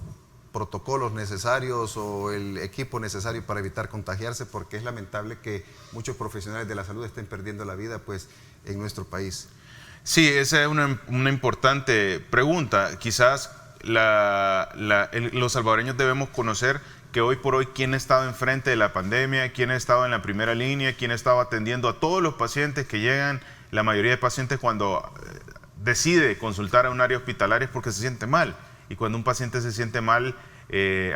protocolos necesarios o el equipo necesario para evitar contagiarse? Porque es lamentable que muchos profesionales de la salud estén perdiendo la vida pues, en nuestro país. Sí, esa es una importante pregunta. Quizás los salvadoreños debemos conocer que hoy por hoy quién ha estado enfrente de la pandemia, quién ha estado en la primera línea, quién ha estado atendiendo a todos los pacientes que llegan. La mayoría de pacientes cuando decide consultar a un área hospitalaria es porque se siente mal. Y cuando un paciente se siente mal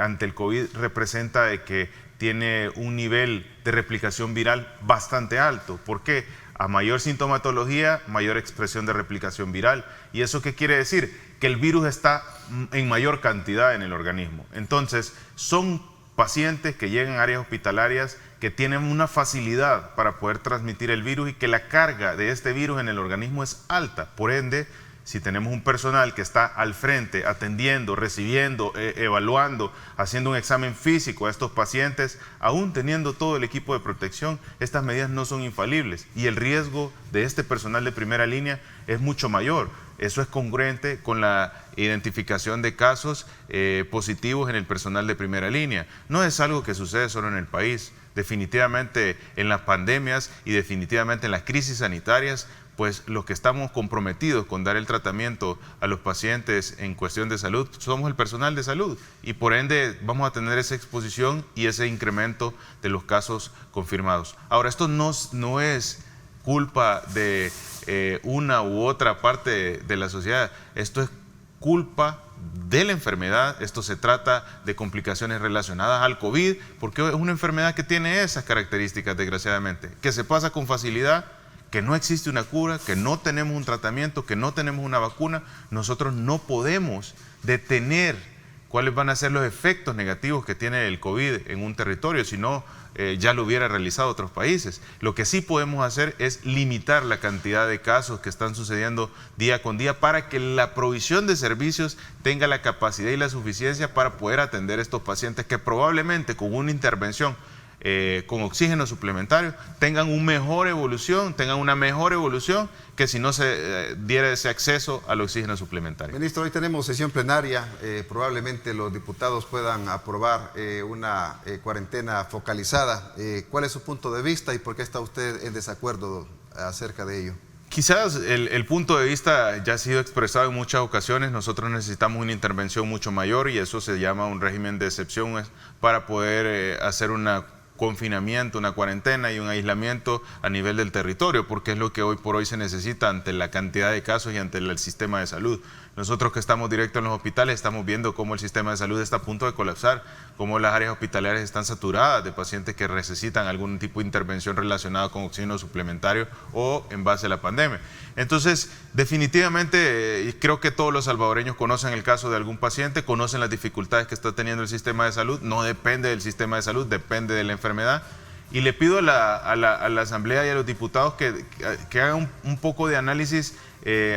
ante el COVID representa de que tiene un nivel de replicación viral bastante alto. ¿Por qué? A mayor sintomatología, mayor expresión de replicación viral. ¿Y eso qué quiere decir? Que el virus está en mayor cantidad en el organismo. Entonces, son pacientes que llegan a áreas hospitalarias que tienen una facilidad para poder transmitir el virus y que la carga de este virus en el organismo es alta. Por ende, si tenemos un personal que está al frente, atendiendo, recibiendo, evaluando, haciendo un examen físico a estos pacientes, aún teniendo todo el equipo de protección, estas medidas no son infalibles y el riesgo de este personal de primera línea es mucho mayor. Eso es congruente con la identificación de casos positivos en el personal de primera línea. No es algo que sucede solo en el país. Definitivamente en las pandemias y definitivamente en las crisis sanitarias, pues los que estamos comprometidos con dar el tratamiento a los pacientes en cuestión de salud somos el personal de salud y por ende vamos a tener esa exposición y ese incremento de los casos confirmados. Ahora, esto no es culpa de una u otra parte de la sociedad, esto es culpa de la enfermedad. Esto se trata de complicaciones relacionadas al COVID, porque es una enfermedad que tiene esas características, desgraciadamente, que se pasa con facilidad, que no existe una cura, que no tenemos un tratamiento, que no tenemos una vacuna. Nosotros no podemos detener cuáles van a ser los efectos negativos que tiene el COVID en un territorio, si no ya lo hubiera realizado otros países. Lo que sí podemos hacer es limitar la cantidad de casos que están sucediendo día con día para que la provisión de servicios tenga la capacidad y la suficiencia para poder atender a estos pacientes que probablemente con una intervención con oxígeno suplementario tengan una mejor evolución que si no se diera ese acceso al oxígeno suplementario. Ministro, hoy tenemos sesión plenaria, probablemente los diputados puedan aprobar una cuarentena focalizada. ¿Cuál es su punto de vista y por qué está usted en desacuerdo acerca de ello? Quizás el punto de vista ya ha sido expresado en muchas ocasiones. Nosotros necesitamos una intervención mucho mayor y eso se llama un régimen de excepción para poder hacer un confinamiento, una cuarentena y un aislamiento a nivel del territorio, porque es lo que hoy por hoy se necesita ante la cantidad de casos y ante el sistema de salud. Nosotros que estamos directo en los hospitales estamos viendo cómo el sistema de salud está a punto de colapsar, cómo las áreas hospitalarias están saturadas de pacientes que necesitan algún tipo de intervención relacionada con oxígeno suplementario o en base a la pandemia. Entonces, definitivamente creo que todos los salvadoreños conocen el caso de algún paciente, conocen las dificultades que está teniendo el sistema de salud. No depende del sistema de salud, depende de la enfermedad. Y le pido a la Asamblea y a los diputados que hagan un poco de análisis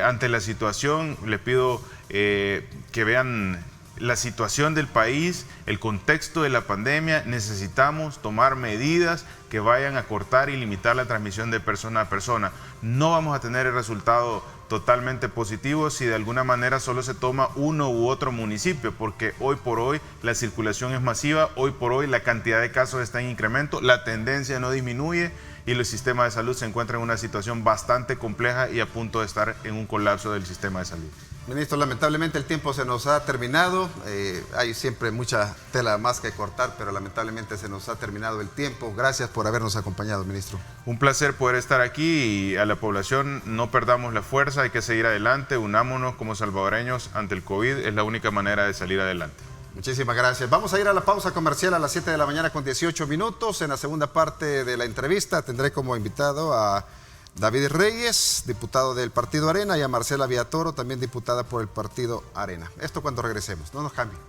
ante la situación. Le pido que vean la situación del país, el contexto de la pandemia. Necesitamos tomar medidas que vayan a cortar y limitar la transmisión de persona a persona. No vamos a tener el resultado totalmente positivo si de alguna manera solo se toma uno u otro municipio, porque hoy por hoy la circulación es masiva, hoy por hoy la cantidad de casos está en incremento, la tendencia no disminuye y el sistema de salud se encuentra en una situación bastante compleja y a punto de estar en un colapso del sistema de salud. Ministro, lamentablemente el tiempo se nos ha terminado, hay siempre mucha tela más que cortar, pero lamentablemente se nos ha terminado el tiempo. Gracias por habernos acompañado, ministro. Un placer poder estar aquí y a la población no perdamos la fuerza, hay que seguir adelante, unámonos como salvadoreños ante el COVID, es la única manera de salir adelante. Muchísimas gracias. Vamos a ir a la pausa comercial a las 7 de la mañana con 18 minutos. En la segunda parte de la entrevista tendré como invitado a David Reyes, diputado del Partido Arena, y a Marcela Villatoro, también diputada por el Partido Arena. Esto cuando regresemos, no nos cambien.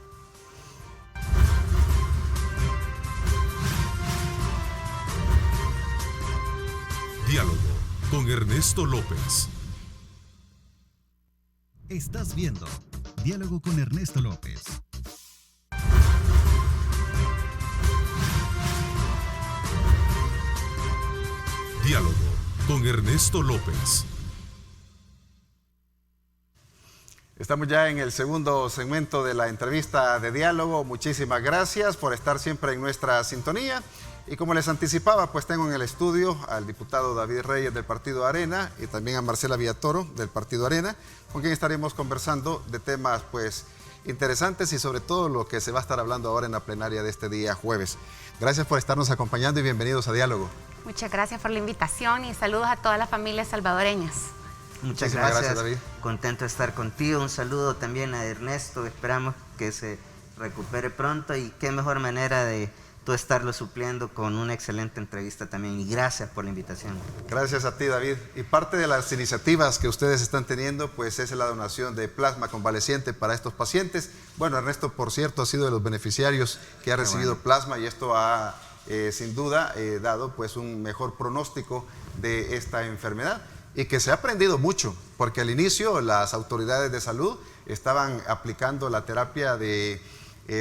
Diálogo con Ernesto López. Estás viendo Diálogo con Ernesto López. Diálogo con Ernesto López. Estamos ya en el segundo segmento de la entrevista de diálogo. Muchísimas gracias por estar siempre en nuestra sintonía. Y como les anticipaba, pues tengo en el estudio al diputado David Reyes del Partido Arena y también a Marcela Villatoro del Partido Arena, con quien estaremos conversando de temas pues interesantes y sobre todo lo que se va a estar hablando ahora en la plenaria de este día jueves. Gracias por estarnos acompañando y bienvenidos a Diálogo. Muchas gracias por la invitación y saludos a todas las familias salvadoreñas. Muchas gracias, David. Contento de estar contigo. Un saludo también a Ernesto. Esperamos que se recupere pronto y qué mejor manera de tú estarlo supliendo con una excelente entrevista también. Y gracias por la invitación. Gracias a ti, David. Y parte de las iniciativas que ustedes están teniendo, pues es la donación de plasma convaleciente para estos pacientes. Bueno, Ernesto, por cierto, ha sido de los beneficiarios que ha recibido plasma y esto ha sin duda dado pues un mejor pronóstico de esta enfermedad y que se ha aprendido mucho, porque al inicio las autoridades de salud estaban aplicando la terapia de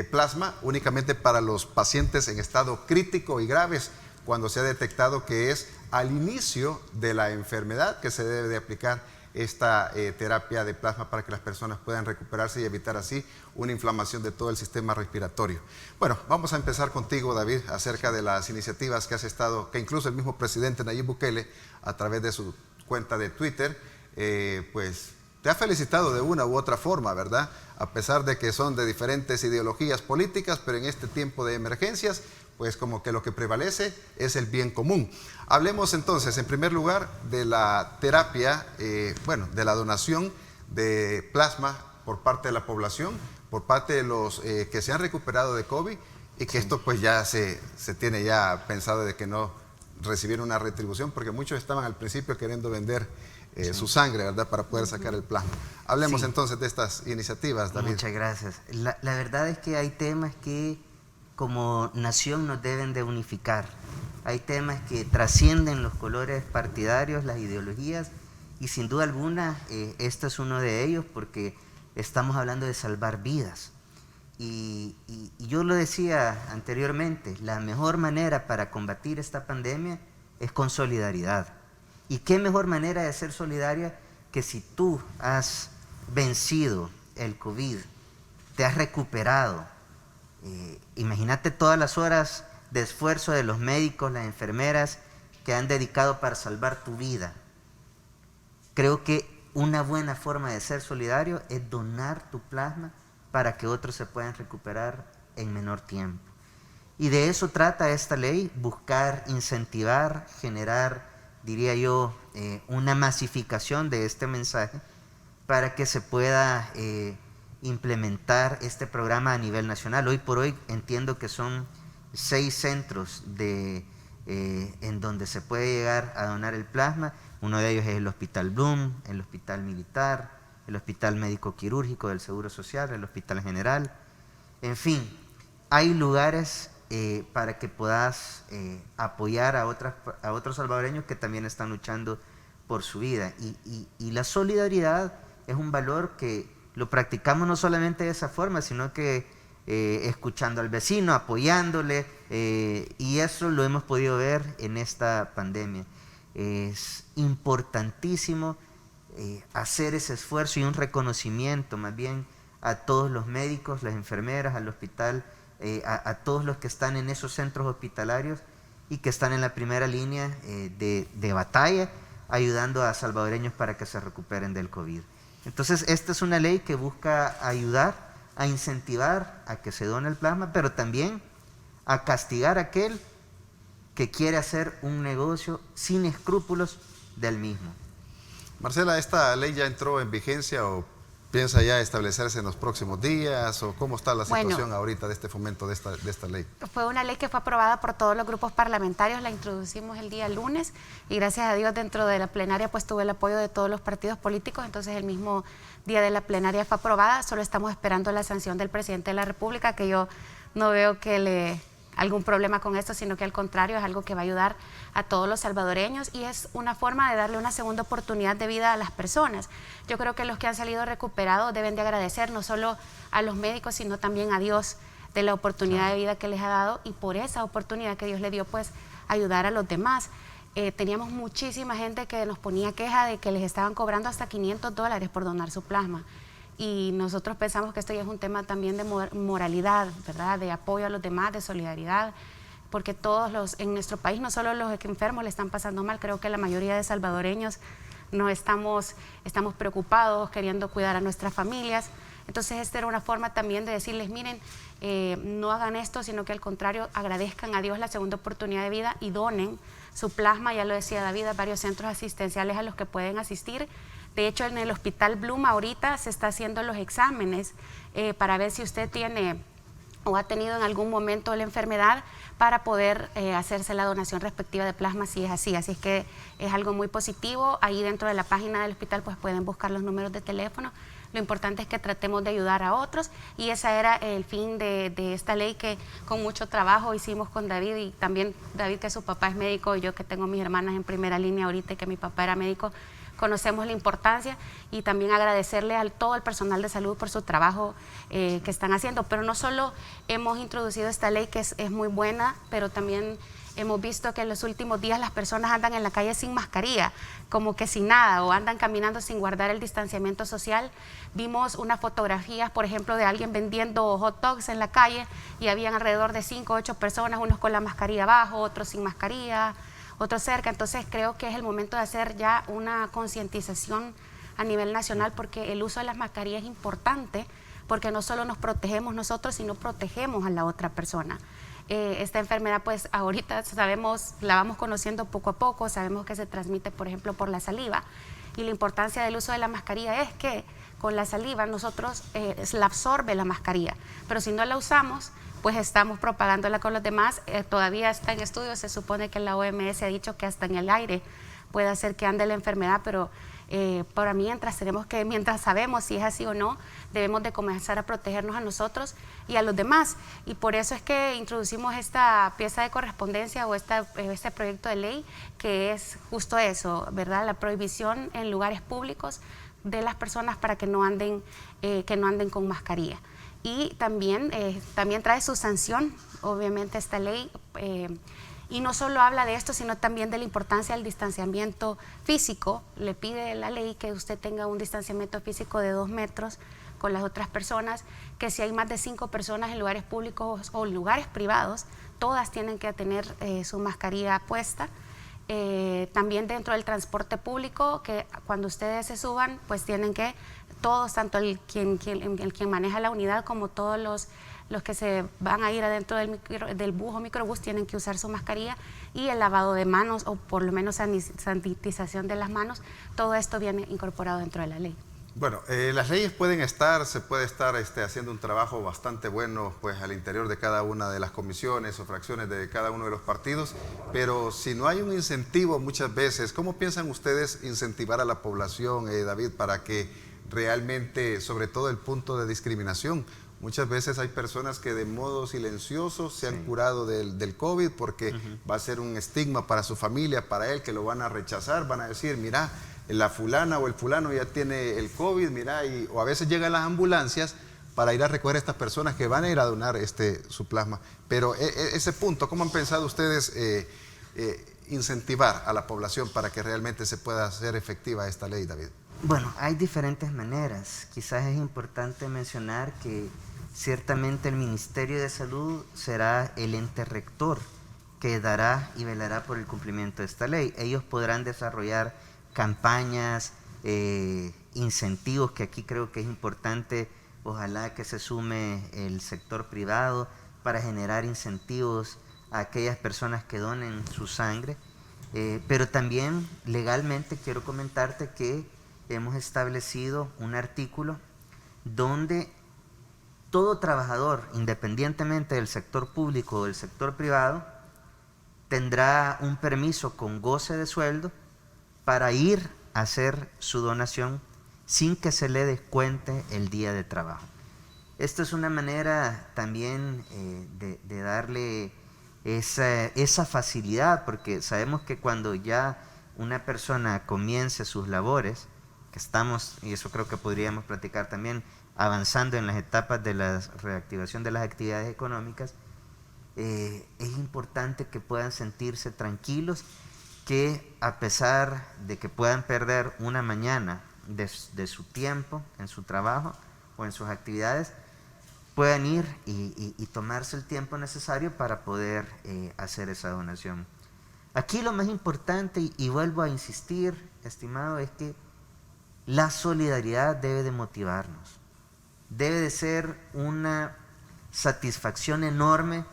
plasma únicamente para los pacientes en estado crítico y graves, cuando se ha detectado que es al inicio de la enfermedad que se debe de aplicar esta terapia de plasma para que las personas puedan recuperarse y evitar así una inflamación de todo el sistema respiratorio. Bueno, vamos a empezar contigo, David, acerca de las iniciativas que has estado, que incluso el mismo presidente Nayib Bukele, a través de su cuenta de Twitter, pues te ha felicitado de una u otra forma, ¿verdad? A pesar de que son de diferentes ideologías políticas, pero en este tiempo de emergencias, pues como que lo que prevalece es el bien común. Hablemos entonces, en primer lugar, de la terapia, de la donación de plasma por parte de la población, por parte de los que se han recuperado de COVID y que esto pues ya se tiene ya pensado de que no recibieron una retribución, porque muchos estaban al principio queriendo vender su sangre, ¿verdad?, para poder sacar el plasma. Hablemos entonces de estas iniciativas, David. Muchas gracias. La verdad es que hay temas que como nación nos deben de unificar. Hay temas que trascienden los colores partidarios, las ideologías, y sin duda alguna este es uno de ellos, porque estamos hablando de salvar vidas. Y yo lo decía anteriormente, la mejor manera para combatir esta pandemia es con solidaridad. ¿Y qué mejor manera de ser solidaria que si tú has vencido el COVID, te has recuperado? Imagínate todas las horas de esfuerzo de los médicos, las enfermeras que han dedicado para salvar tu vida. Creo que una buena forma de ser solidario es donar tu plasma para que otros se puedan recuperar en menor tiempo. Y de eso trata esta ley, buscar incentivar, generar, diría yo, una masificación de este mensaje para que se pueda implementar este programa a nivel nacional. Hoy por hoy entiendo que son 6 centros en donde se puede llegar a donar el plasma. Uno de ellos es el Hospital Bloom, el Hospital Militar, el Hospital Médico Quirúrgico del Seguro Social, el Hospital General. En fin, hay lugares para que puedas apoyar a otros salvadoreños que también están luchando por su vida. Y la solidaridad es un valor que lo practicamos no solamente de esa forma, sino que escuchando al vecino, apoyándole, y eso lo hemos podido ver en esta pandemia. Es importantísimo hacer ese esfuerzo y un reconocimiento más bien a todos los médicos, las enfermeras, al hospital, a todos los que están en esos centros hospitalarios y que están en la primera línea de batalla, ayudando a salvadoreños para que se recuperen del COVID. Entonces, esta es una ley que busca ayudar a incentivar a que se done el plasma, pero también a castigar a aquel que quiere hacer un negocio sin escrúpulos del mismo. Marcela, ¿esta ley ya entró en vigencia o piensa ya establecerse en los próximos días? ¿O cómo está la situación ahorita de este fomento de esta ley? Fue una ley que fue aprobada por todos los grupos parlamentarios, la introducimos el día lunes y gracias a Dios dentro de la plenaria pues tuve el apoyo de todos los partidos políticos, entonces el mismo día de la plenaria fue aprobada, solo estamos esperando la sanción del presidente de la República, que yo no veo que algún problema con esto, sino que al contrario es algo que va a ayudar a todos los salvadoreños y es una forma de darle una segunda oportunidad de vida a las personas. Yo creo que los que han salido recuperados deben de agradecer no solo a los médicos, sino también a Dios de la oportunidad de vida que les ha dado y por esa oportunidad que Dios le dio, pues ayudar a los demás. Teníamos muchísima gente que nos ponía queja de que les estaban cobrando hasta $500 por donar su plasma. Y nosotros pensamos que esto ya es un tema también de moralidad, ¿verdad? De apoyo a los demás, de solidaridad, porque todos en nuestro país, no solo los enfermos le están pasando mal, creo que la mayoría de salvadoreños no estamos preocupados, queriendo cuidar a nuestras familias. Entonces esta era una forma también de decirles, miren, no hagan esto, sino que al contrario, agradezcan a Dios la segunda oportunidad de vida y donen su plasma, ya lo decía David, a varios centros asistenciales a los que pueden asistir. De hecho, en el Hospital Bloom ahorita se está haciendo los exámenes para ver si usted tiene o ha tenido en algún momento la enfermedad para poder hacerse la donación respectiva de plasma si es así. Así es que es algo muy positivo. Ahí dentro de la página del hospital pues pueden buscar los números de teléfono. Lo importante es que tratemos de ayudar a otros y ese era el fin de esta ley que con mucho trabajo hicimos con David y también David que su papá es médico y yo que tengo mis hermanas en primera línea ahorita y que mi papá era médico. Conocemos la importancia y también agradecerle a todo el personal de salud por su trabajo que están haciendo. Pero no solo hemos introducido esta ley que es muy buena, pero también hemos visto que en los últimos días las personas andan en la calle sin mascarilla, como que sin nada, o andan caminando sin guardar el distanciamiento social. Vimos unas fotografías, por ejemplo, de alguien vendiendo hot dogs en la calle y habían alrededor de 5 o 8 personas, unos con la mascarilla abajo, otros sin mascarilla, otro cerca. Entonces creo que es el momento de hacer ya una concientización a nivel nacional porque el uso de las mascarillas es importante porque no solo nos protegemos nosotros, sino protegemos a la otra persona. Esta enfermedad pues ahorita sabemos, la vamos conociendo poco a poco, sabemos que se transmite por ejemplo por la saliva y la importancia del uso de la mascarilla es que con la saliva nosotros la absorbe la mascarilla, pero si no la usamos pues estamos propagándola con los demás. Todavía está en estudio, se supone que la OMS ha dicho que hasta en el aire puede hacer que ande la enfermedad, pero mientras sabemos si es así o no, debemos de comenzar a protegernos a nosotros y a los demás. Y por eso es que introducimos esta pieza de correspondencia o este proyecto de ley que es justo eso, ¿verdad? La prohibición en lugares públicos de las personas para que no anden con mascarilla. Y también trae su sanción, obviamente, esta ley. Y no solo habla de esto, sino también de la importancia del distanciamiento físico. Le pide la ley que usted tenga un distanciamiento físico de 2 metros con las otras personas, que si hay más de 5 personas en lugares públicos o lugares privados, todas tienen que tener su mascarilla puesta. También dentro del transporte público, que cuando ustedes se suban, pues tienen que, todos, tanto el quien maneja la unidad como todos los que se van a ir adentro del bus o microbús tienen que usar su mascarilla y el lavado de manos o por lo menos sanitización de las manos, todo esto viene incorporado dentro de la ley. Bueno, las leyes se puede estar haciendo un trabajo bastante bueno pues al interior de cada una de las comisiones o fracciones de cada uno de los partidos, pero si no hay un incentivo muchas veces, ¿cómo piensan ustedes incentivar a la población, David, para que realmente, sobre todo el punto de discriminación? Muchas veces hay personas que de modo silencioso se han curado del COVID porque va a ser un estigma para su familia, para él, que lo van a rechazar, van a decir, mira, la fulana o el fulano ya tiene el COVID, mira, o a veces llegan las ambulancias para ir a recoger a estas personas que van a ir a donar su plasma. Pero ese punto, ¿cómo han pensado ustedes incentivar a la población para que realmente se pueda hacer efectiva esta ley, David? Bueno, hay diferentes maneras. Quizás es importante mencionar que ciertamente el Ministerio de Salud será el ente rector que dará y velará por el cumplimiento de esta ley. Ellos podrán desarrollar campañas, incentivos, que aquí creo que es importante, ojalá que se sume el sector privado para generar incentivos a aquellas personas que donen su sangre. Pero también legalmente quiero comentarte que hemos establecido un artículo donde todo trabajador, independientemente del sector público o del sector privado, tendrá un permiso con goce de sueldo para ir a hacer su donación sin que se le descuente el día de trabajo. Esto es una manera también de darle esa facilidad, porque sabemos que cuando ya una persona comience sus labores, que estamos, y eso creo que podríamos platicar también, avanzando en las etapas de la reactivación de las actividades económicas, es importante que puedan sentirse tranquilos, que a pesar de que puedan perder una mañana de su tiempo en su trabajo o en sus actividades, puedan ir y tomarse el tiempo necesario para poder hacer esa donación. Aquí lo más importante, y vuelvo a insistir, estimado, es que la solidaridad debe de motivarnos. Debe de ser una satisfacción enorme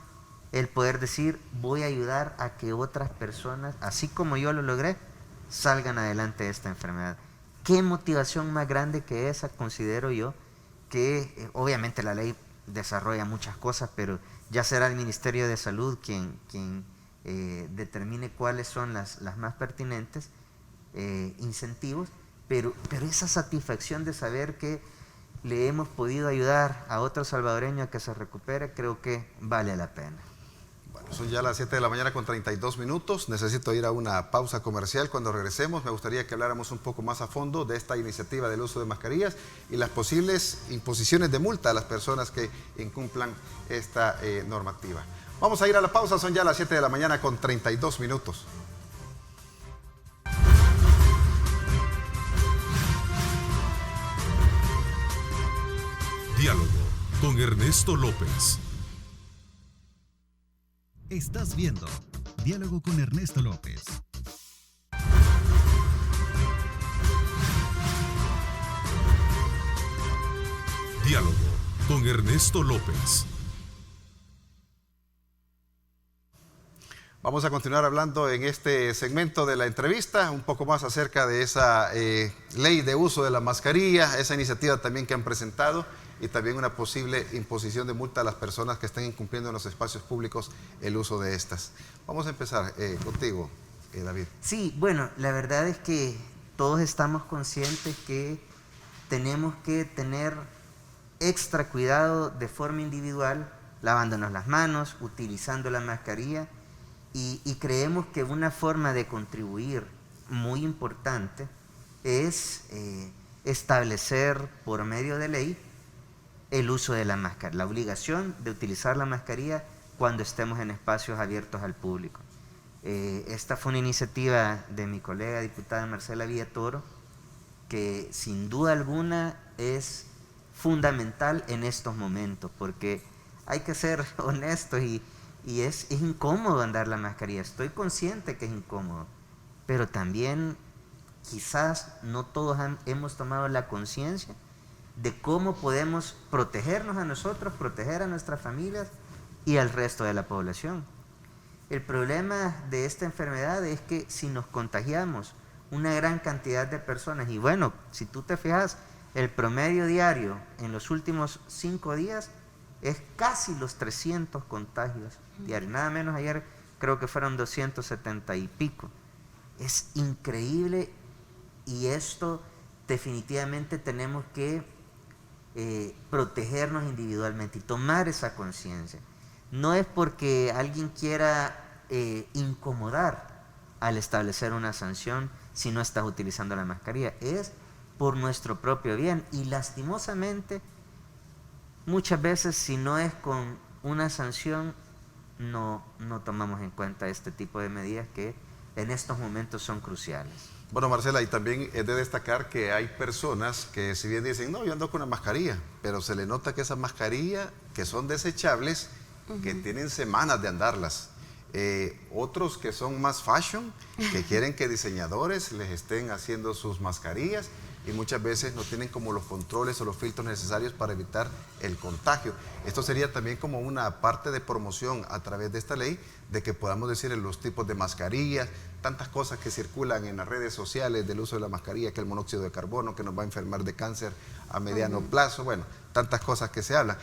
el poder decir, voy a ayudar a que otras personas, así como yo lo logré, salgan adelante de esta enfermedad. ¿Qué motivación más grande que esa? Considero yo que obviamente la ley desarrolla muchas cosas, pero ya será el Ministerio de Salud quien determine cuáles son las más pertinentes incentivos, pero esa satisfacción de saber que le hemos podido ayudar a otro salvadoreño a que se recupere, creo que vale la pena. Bueno, son ya las 7 de la mañana con 32 minutos. Necesito ir a una pausa comercial. Cuando regresemos, me gustaría que habláramos un poco más a fondo de esta iniciativa del uso de mascarillas y las posibles imposiciones de multa a las personas que incumplan esta normativa. Vamos a ir a la pausa. Son ya las 7 de la mañana con 32 minutos. Diálogo con Ernesto López. Estás viendo Diálogo con Ernesto López. Diálogo con Ernesto López. Vamos a continuar hablando en este segmento de la entrevista un poco más acerca de esa ley de uso de la mascarilla, esa iniciativa también que han presentado y también una posible imposición de multa a las personas que estén incumpliendo en los espacios públicos el uso de estas. Vamos a empezar contigo, David. Sí, bueno, la verdad es que todos estamos conscientes que tenemos que tener extra cuidado de forma individual, lavándonos las manos, utilizando la mascarilla, y creemos que una forma de contribuir muy importante es establecer por medio de ley el uso de la máscara, la obligación de utilizar la mascarilla cuando estemos en espacios abiertos al público. Esta fue una iniciativa de mi colega diputada Marcela Villatoro, que sin duda alguna es fundamental en estos momentos, porque hay que ser honestos y es incómodo andar la mascarilla. Estoy consciente que es incómodo, pero también quizás no todos hemos tomado la conciencia de cómo podemos protegernos a nosotros, proteger a nuestras familias y al resto de la población. El problema de esta enfermedad es que si nos contagiamos una gran cantidad de personas, y bueno, si tú te fijas, el promedio diario en los últimos 5 días es casi los 300 contagios diarios, nada menos ayer creo que fueron 270 y pico. Es increíble, y esto definitivamente tenemos que protegernos individualmente y tomar esa conciencia. No es porque alguien quiera incomodar al establecer una sanción si no estás utilizando la mascarilla, es por nuestro propio bien, y lastimosamente muchas veces si no es con una sanción, no tomamos en cuenta este tipo de medidas que en estos momentos son cruciales. Bueno, Marcela, y también es de destacar que hay personas que si bien dicen, no, yo ando con una mascarilla, pero se le nota que esas mascarillas que son desechables, que tienen semanas de andarlas. Otros que son más fashion, que quieren que diseñadores les estén haciendo sus mascarillas y muchas veces no tienen como los controles o los filtros necesarios para evitar el contagio. Esto sería también como una parte de promoción a través de esta ley, de que podamos decir en los tipos de mascarillas, tantas cosas que circulan en las redes sociales del uso de la mascarilla, que el monóxido de carbono, que nos va a enfermar de cáncer a mediano plazo, bueno, tantas cosas que se hablan.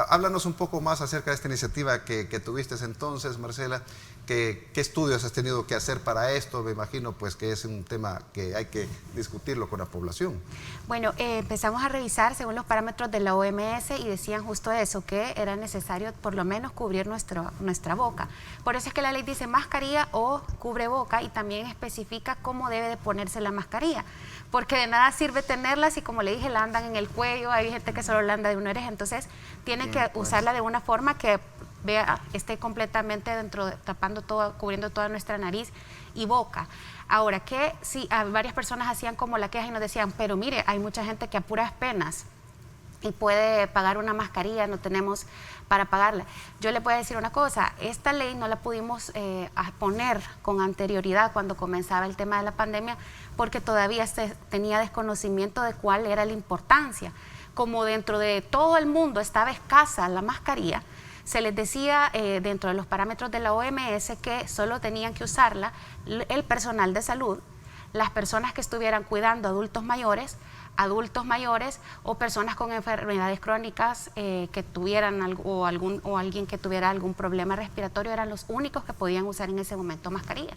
Háblanos un poco más acerca de esta iniciativa que tuviste entonces, Marcela. ¿Qué estudios has tenido que hacer para esto? Me imagino pues que es un tema que hay que discutirlo con la población. Bueno, empezamos a revisar según los parámetros de la OMS y decían justo eso, que era necesario por lo menos cubrir nuestra boca. Por eso es que la ley dice mascarilla o cubreboca y también especifica cómo debe de ponerse la mascarilla. Porque de nada sirve tenerlas y como le dije, la andan en el cuello, hay gente que solo la anda de una oreja, entonces tienen que usarla de una forma que esté completamente tapando todo, cubriendo toda nuestra nariz y boca. Ahora, que sí, varias personas hacían como la queja y nos decían, pero mire, hay mucha gente que a puras penas y puede pagar una mascarilla, no tenemos para pagarla. Yo le puedo decir una cosa, esta ley no la pudimos poner con anterioridad cuando comenzaba el tema de la pandemia, porque todavía se tenía desconocimiento de cuál era la importancia. Como dentro de todo el mundo estaba escasa la mascarilla, se les decía dentro de los parámetros de la OMS que solo tenían que usarla el personal de salud, las personas que estuvieran cuidando adultos mayores o personas con enfermedades crónicas que tuvieran o alguien que tuviera algún problema respiratorio, eran los únicos que podían usar en ese momento mascarilla.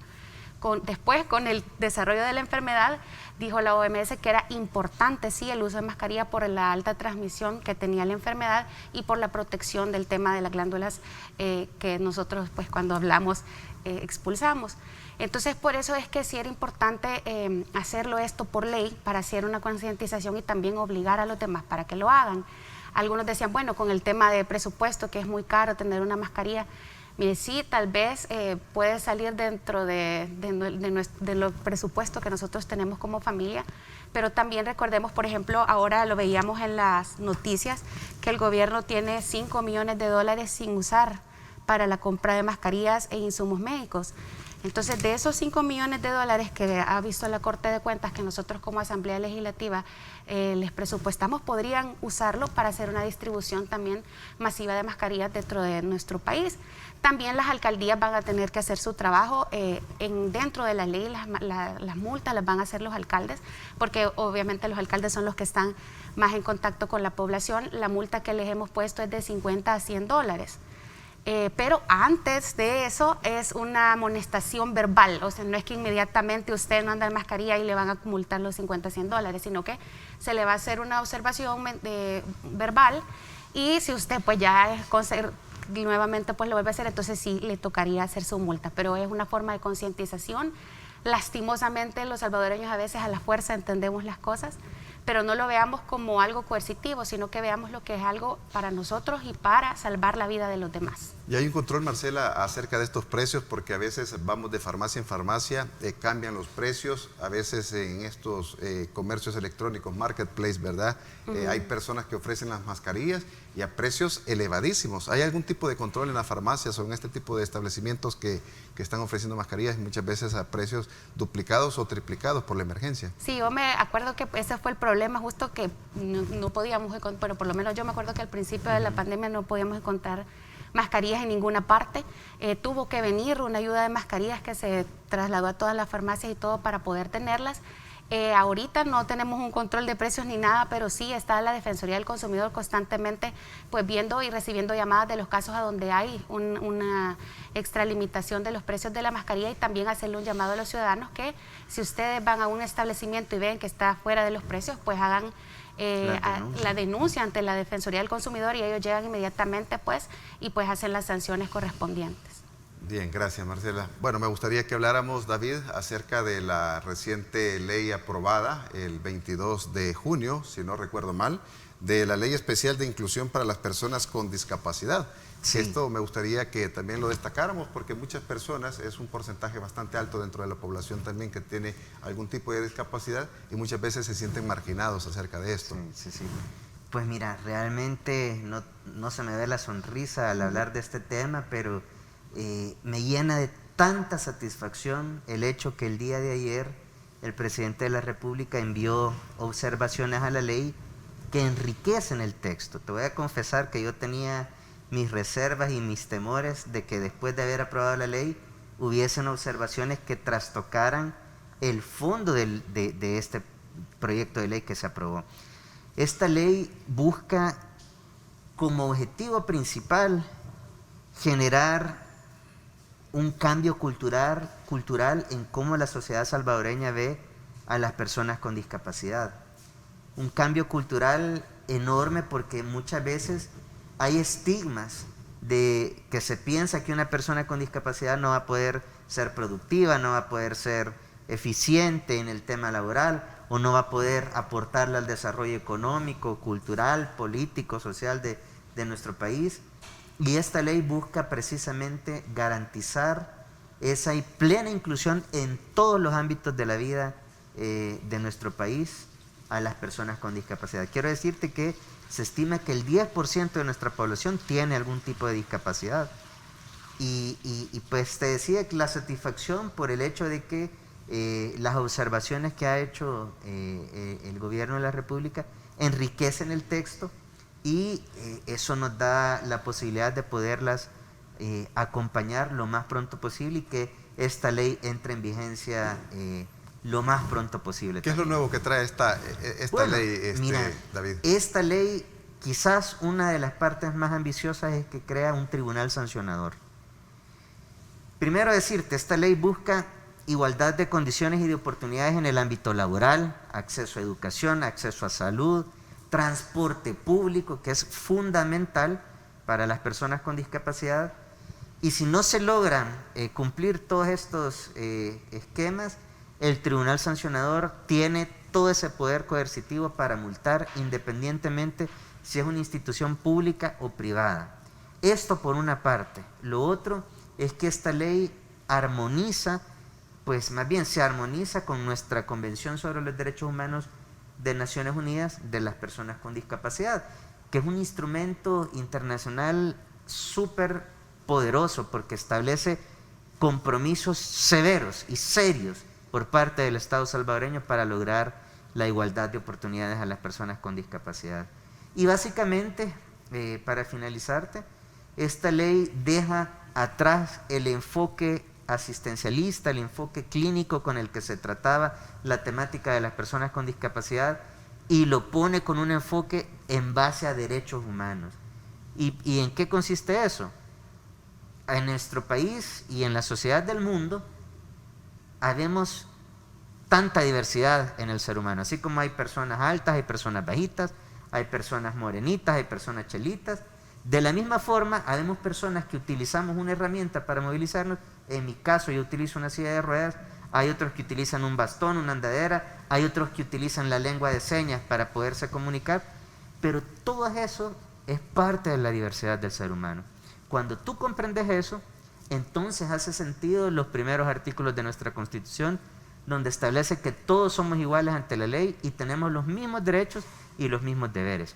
Después, con el desarrollo de la enfermedad, dijo la OMS que era importante, sí, el uso de mascarilla por la alta transmisión que tenía la enfermedad y por la protección del tema de las glándulas que nosotros, pues, cuando hablamos, expulsamos. Entonces, por eso es que sí era importante hacerlo esto por ley, para hacer una concientización y también obligar a los demás para que lo hagan. Algunos decían, bueno, con el tema de presupuesto, que es muy caro tener una mascarilla, mire, sí, tal vez puede salir dentro de los presupuestos que nosotros tenemos como familia, pero también recordemos, por ejemplo, ahora lo veíamos en las noticias, que el gobierno tiene 5 millones de dólares sin usar para la compra de mascarillas e insumos médicos. Entonces, de esos 5 millones de dólares que ha visto la Corte de Cuentas, que nosotros como Asamblea Legislativa les presupuestamos, podrían usarlo para hacer una distribución también masiva de mascarillas dentro de nuestro país. También las alcaldías van a tener que hacer su trabajo dentro de la ley, las multas las van a hacer los alcaldes, porque obviamente los alcaldes son los que están más en contacto con la población. La multa que les hemos puesto es de 50 a 100 dólares. Pero antes de eso es una amonestación verbal, o sea, no es que inmediatamente usted no anda en mascarilla y le van a multar los 50 a 100 dólares, sino que se le va a hacer una observación verbal y si usted pues ya nuevamente pues lo vuelve a hacer, entonces sí le tocaría hacer su multa, pero es una forma de concientización. Lastimosamente los salvadoreños a veces a la fuerza entendemos las cosas, pero no lo veamos como algo coercitivo, sino que veamos lo que es algo para nosotros y para salvar la vida de los demás. Y hay un control, Marcela, acerca de estos precios, porque a veces vamos de farmacia en farmacia, cambian los precios, a veces en estos comercios electrónicos, marketplace, ¿verdad? Hay personas que ofrecen las mascarillas y a precios elevadísimos. ¿Hay algún tipo de control en las farmacias o en este tipo de establecimientos que están ofreciendo mascarillas y muchas veces a precios duplicados o triplicados por la emergencia? Sí, yo me acuerdo que ese fue el problema, justo que no podíamos encontrar, bueno, por lo menos yo me acuerdo que al principio de la pandemia no podíamos encontrar mascarillas en ninguna parte. Tuvo que venir una ayuda de mascarillas que se trasladó a todas las farmacias y todo para poder tenerlas. Ahorita no tenemos un control de precios ni nada, pero sí está la Defensoría del Consumidor constantemente pues viendo y recibiendo llamadas de los casos a donde hay una extralimitación de los precios de la mascarilla, y también hacerle un llamado a los ciudadanos que si ustedes van a un establecimiento y ven que está fuera de los precios, pues hagan la denuncia ante la Defensoría del Consumidor y ellos llegan inmediatamente pues y pues hacen las sanciones correspondientes. Bien, gracias, Marcela. Bueno, me gustaría que habláramos, David, acerca de la reciente ley aprobada el 22 de junio, si no recuerdo mal, de la Ley Especial de Inclusión para las Personas con Discapacidad. Sí. Esto me gustaría que también lo destacáramos porque muchas personas, es un porcentaje bastante alto dentro de la población también que tiene algún tipo de discapacidad y muchas veces se sienten marginados acerca de esto. Sí. Pues mira, realmente no se me ve la sonrisa al hablar de este tema, pero me llena de tanta satisfacción el hecho que el día de ayer el presidente de la República envió observaciones a la ley que enriquecen el texto. Te voy a confesar que yo tenía mis reservas y mis temores de que después de haber aprobado la ley hubiesen observaciones que trastocaran el fondo de este proyecto de ley que se aprobó. Esta ley busca como objetivo principal generar un cambio cultural en cómo la sociedad salvadoreña ve a las personas con discapacidad. Un cambio cultural enorme porque muchas veces hay estigmas de que se piensa que una persona con discapacidad no va a poder ser productiva, no va a poder ser eficiente en el tema laboral o no va a poder aportarle al desarrollo económico, cultural, político, social de nuestro país. Y esta ley busca precisamente garantizar esa plena inclusión en todos los ámbitos de la vida de nuestro país a las personas con discapacidad. Quiero decirte que se estima que el 10% de nuestra población tiene algún tipo de discapacidad. Y pues te decía que la satisfacción por el hecho de que las observaciones que ha hecho el gobierno de la República enriquecen el texto y eso nos da la posibilidad de poderlas acompañar lo más pronto posible y que esta ley entre en vigencia lo más pronto posible. ¿Qué es lo nuevo que trae esta ley, mira, David? Esta ley, quizás una de las partes más ambiciosas es que crea un tribunal sancionador. Primero decirte, esta ley busca igualdad de condiciones y de oportunidades en el ámbito laboral, acceso a educación, acceso a salud, transporte público, que es fundamental para las personas con discapacidad. Y si no se logran cumplir todos estos esquemas, el tribunal sancionador tiene todo ese poder coercitivo para multar independientemente si es una institución pública o privada. Esto por una parte. Lo otro es que esta ley armoniza, pues más bien se armoniza con nuestra Convención sobre los Derechos Humanos de Naciones Unidas de las Personas con Discapacidad, que es un instrumento internacional súper poderoso porque establece compromisos severos y serios por parte del Estado salvadoreño para lograr la igualdad de oportunidades a las personas con discapacidad. Y básicamente, para finalizarte, esta ley deja atrás el enfoque asistencialista, el enfoque clínico con el que se trataba la temática de las personas con discapacidad y lo pone con un enfoque en base a derechos humanos. ¿Y en qué consiste eso? En nuestro país y en la sociedad del mundo habemos tanta diversidad en el ser humano, así como hay personas altas, hay personas bajitas, hay personas morenitas, hay personas chelitas. De la misma forma, habemos personas que utilizamos una herramienta para movilizarnos. En mi caso, yo utilizo una silla de ruedas, hay otros que utilizan un bastón, una andadera, hay otros que utilizan la lengua de señas para poderse comunicar, pero todo eso es parte de la diversidad del ser humano. Cuando tú comprendes eso, entonces hace sentido los primeros artículos de nuestra Constitución, donde establece que todos somos iguales ante la ley y tenemos los mismos derechos y los mismos deberes.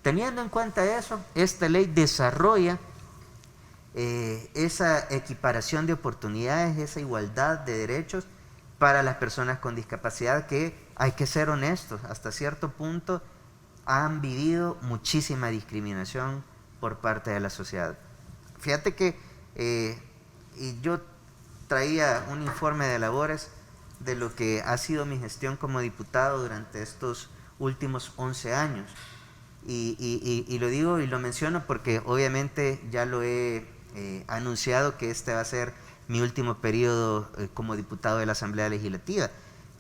Teniendo en cuenta eso, esta ley desarrolla esa equiparación de oportunidades, esa igualdad de derechos para las personas con discapacidad que, hay que ser honestos, hasta cierto punto han vivido muchísima discriminación por parte de la sociedad. Fíjate que y yo traía un informe de labores de lo que ha sido mi gestión como diputado durante estos últimos 11 años. Y lo digo y lo menciono porque obviamente ya lo he anunciado que este va a ser mi último periodo como diputado de la Asamblea Legislativa,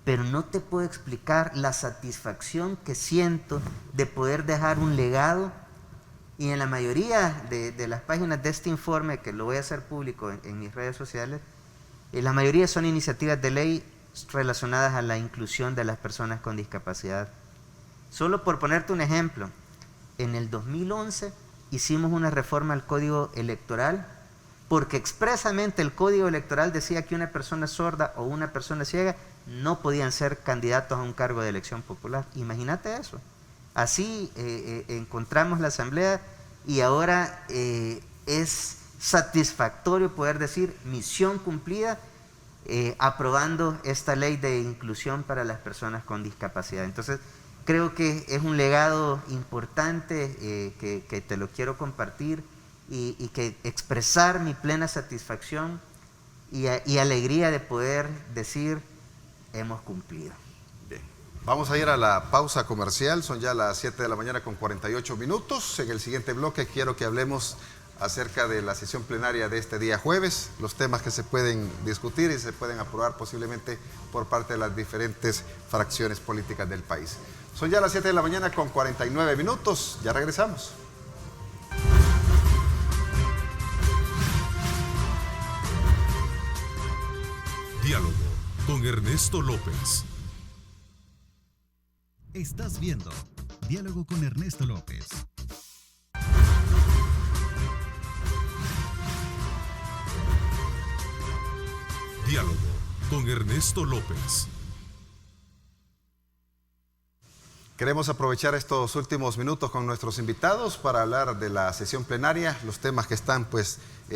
pero no te puedo explicar la satisfacción que siento de poder dejar un legado. Y en la mayoría de las páginas de este informe, que lo voy a hacer público en mis redes sociales, la mayoría son iniciativas de ley relacionadas a la inclusión de las personas con discapacidad. Solo por ponerte un ejemplo, en el 2011 hicimos una reforma al Código Electoral porque expresamente el Código Electoral decía que una persona sorda o una persona ciega no podían ser candidatos a un cargo de elección popular. Imagínate eso. Así encontramos la Asamblea y ahora es satisfactorio poder decir misión cumplida aprobando esta ley de inclusión para las personas con discapacidad. Entonces, creo que es un legado importante que te lo quiero compartir y que expresar mi plena satisfacción y alegría de poder decir hemos cumplido. Bien. Vamos a ir a la pausa comercial, son ya las 7 de la mañana con 48 minutos. En el siguiente bloque quiero que hablemos acerca de la sesión plenaria de este día jueves, los temas que se pueden discutir y se pueden aprobar posiblemente por parte de las diferentes fracciones políticas del país. Son ya las 7 de la mañana con 49 minutos, ya regresamos. Diálogo con Ernesto López. Estás viendo Diálogo con Ernesto López. Diálogo con Ernesto López. Queremos aprovechar estos últimos minutos con nuestros invitados para hablar de la sesión plenaria, los temas que están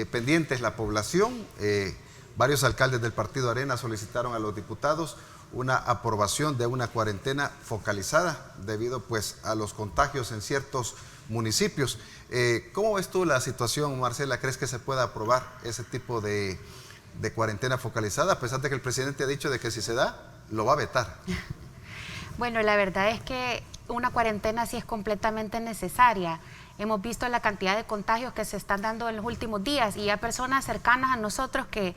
pendientes la población. Varios alcaldes del Partido Arena solicitaron a los diputados una aprobación de una cuarentena focalizada debido a los contagios en ciertos municipios. ¿Cómo ves tú la situación, Marcela? ¿Crees que se pueda aprobar ese tipo de cuarentena focalizada, a pesar de que el presidente ha dicho de que si se da, lo va a vetar? Bueno, la verdad es que una cuarentena sí es completamente necesaria. Hemos visto la cantidad de contagios que se están dando en los últimos días y ya personas cercanas a nosotros que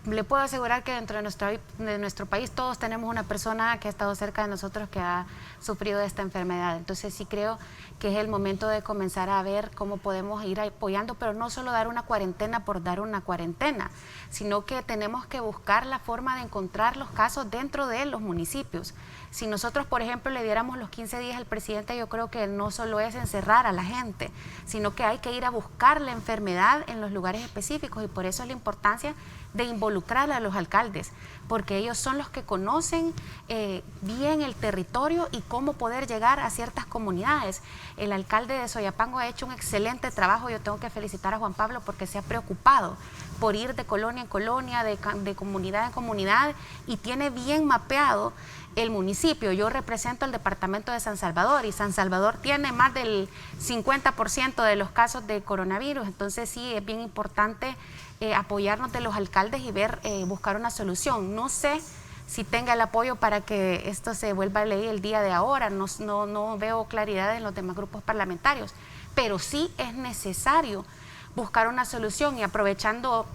le puedo asegurar que dentro de nuestro país todos tenemos una persona que ha estado cerca de nosotros que ha sufrido de esta enfermedad. Entonces sí creo que es el momento de comenzar a ver cómo podemos ir apoyando, pero no solo dar una cuarentena por dar una cuarentena, sino que tenemos que buscar la forma de encontrar los casos dentro de los municipios. Si nosotros, por ejemplo, le diéramos los 15 días al presidente, yo creo que no solo es encerrar a la gente, sino que hay que ir a buscar la enfermedad en los lugares específicos, y por eso es la importancia de involucrar a los alcaldes, porque ellos son los que conocen bien el territorio y cómo poder llegar a ciertas comunidades. El alcalde de Soyapango ha hecho un excelente trabajo. Yo tengo que felicitar a Juan Pablo porque se ha preocupado por ir de colonia en colonia, de comunidad en comunidad, y tiene bien mapeado el municipio. Yo represento el departamento de San Salvador y San Salvador tiene más del 50% de los casos de coronavirus. Entonces sí es bien importante apoyarnos de los alcaldes y ver, buscar una solución. No sé si tenga el apoyo para que esto se vuelva a ley el día de ahora, no veo claridad en los demás grupos parlamentarios, pero sí es necesario buscar una solución, y aprovechando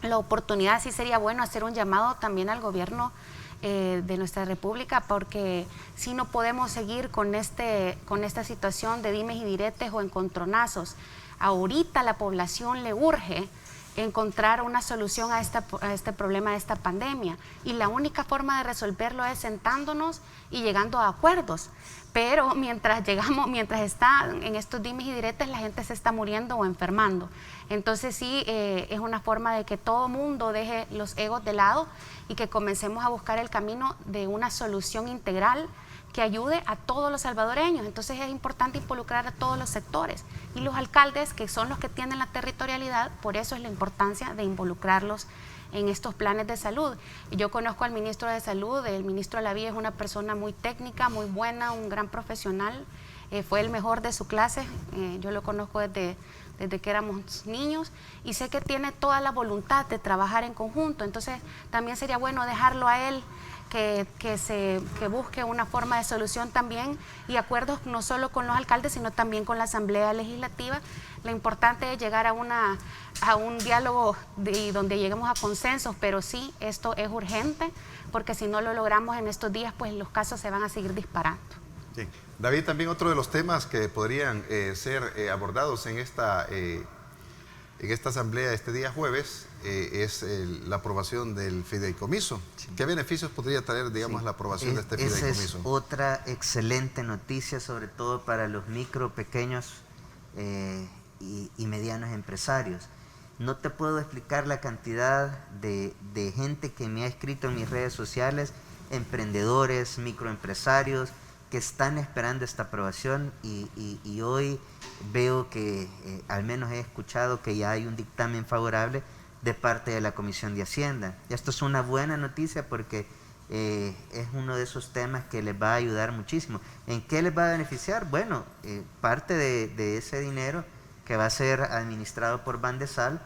la oportunidad sí sería bueno hacer un llamado también al gobierno de nuestra república, porque si no podemos seguir con esta situación de dimes y diretes o encontronazos. Ahorita la población le urge encontrar una solución a este problema, a esta pandemia, y la única forma de resolverlo es sentándonos y llegando a acuerdos. Pero mientras está en estos dimes y diretes, la gente se está muriendo o enfermando. Entonces sí, es una forma de que todo mundo deje los egos de lado y que comencemos a buscar el camino de una solución integral que ayude a todos los salvadoreños. Entonces es importante involucrar a todos los sectores, y los alcaldes, que son los que tienen la territorialidad, por eso es la importancia de involucrarlos en estos planes de salud. Yo conozco al ministro de Salud, el ministro Alaví es una persona muy técnica, muy buena, un gran profesional, fue el mejor de su clase, yo lo conozco desde que éramos niños, y sé que tiene toda la voluntad de trabajar en conjunto. Entonces también sería bueno dejarlo a él, que busque una forma de solución también, y acuerdos no solo con los alcaldes, sino también con la Asamblea Legislativa. Lo importante es llegar a un diálogo donde lleguemos a consensos, pero sí, esto es urgente, porque si no lo logramos en estos días, pues los casos se van a seguir disparando. Sí. David, también otro de los temas que podrían ser abordados en esta en esta asamblea este día jueves es la aprobación del fideicomiso. Sí. ¿Qué beneficios podría traer, digamos, la aprobación de este fideicomiso? Esa es otra excelente noticia, sobre todo para los micro, pequeños y medianos empresarios. No te puedo explicar la cantidad de gente que me ha escrito en mis redes sociales, emprendedores, microempresarios, que están esperando esta aprobación y hoy veo que, al menos he escuchado que ya hay un dictamen favorable de parte de la Comisión de Hacienda. Esto es una buena noticia porque es uno de esos temas que les va a ayudar muchísimo. ¿En qué les va a beneficiar? Bueno, parte de ese dinero que va a ser administrado por Bandesal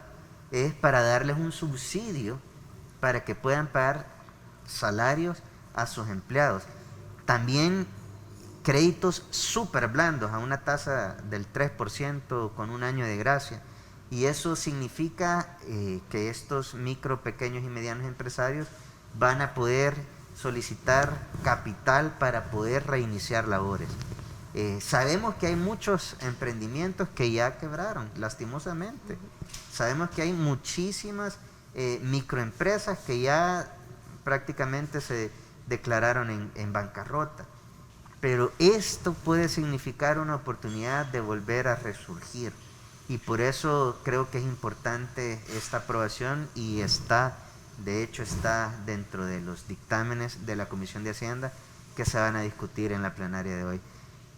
es para darles un subsidio para que puedan pagar salarios a sus empleados. También créditos súper blandos a una tasa del 3% con un año de gracia. Y eso significa que estos micro, pequeños y medianos empresarios van a poder solicitar capital para poder reiniciar labores. Sabemos que hay muchos emprendimientos que ya quebraron, lastimosamente. Sabemos que hay muchísimas microempresas que ya prácticamente se declararon en bancarrota. Pero esto puede significar una oportunidad de volver a resurgir. Y por eso creo que es importante esta aprobación y de hecho está dentro de los dictámenes de la Comisión de Hacienda que se van a discutir en la plenaria de hoy.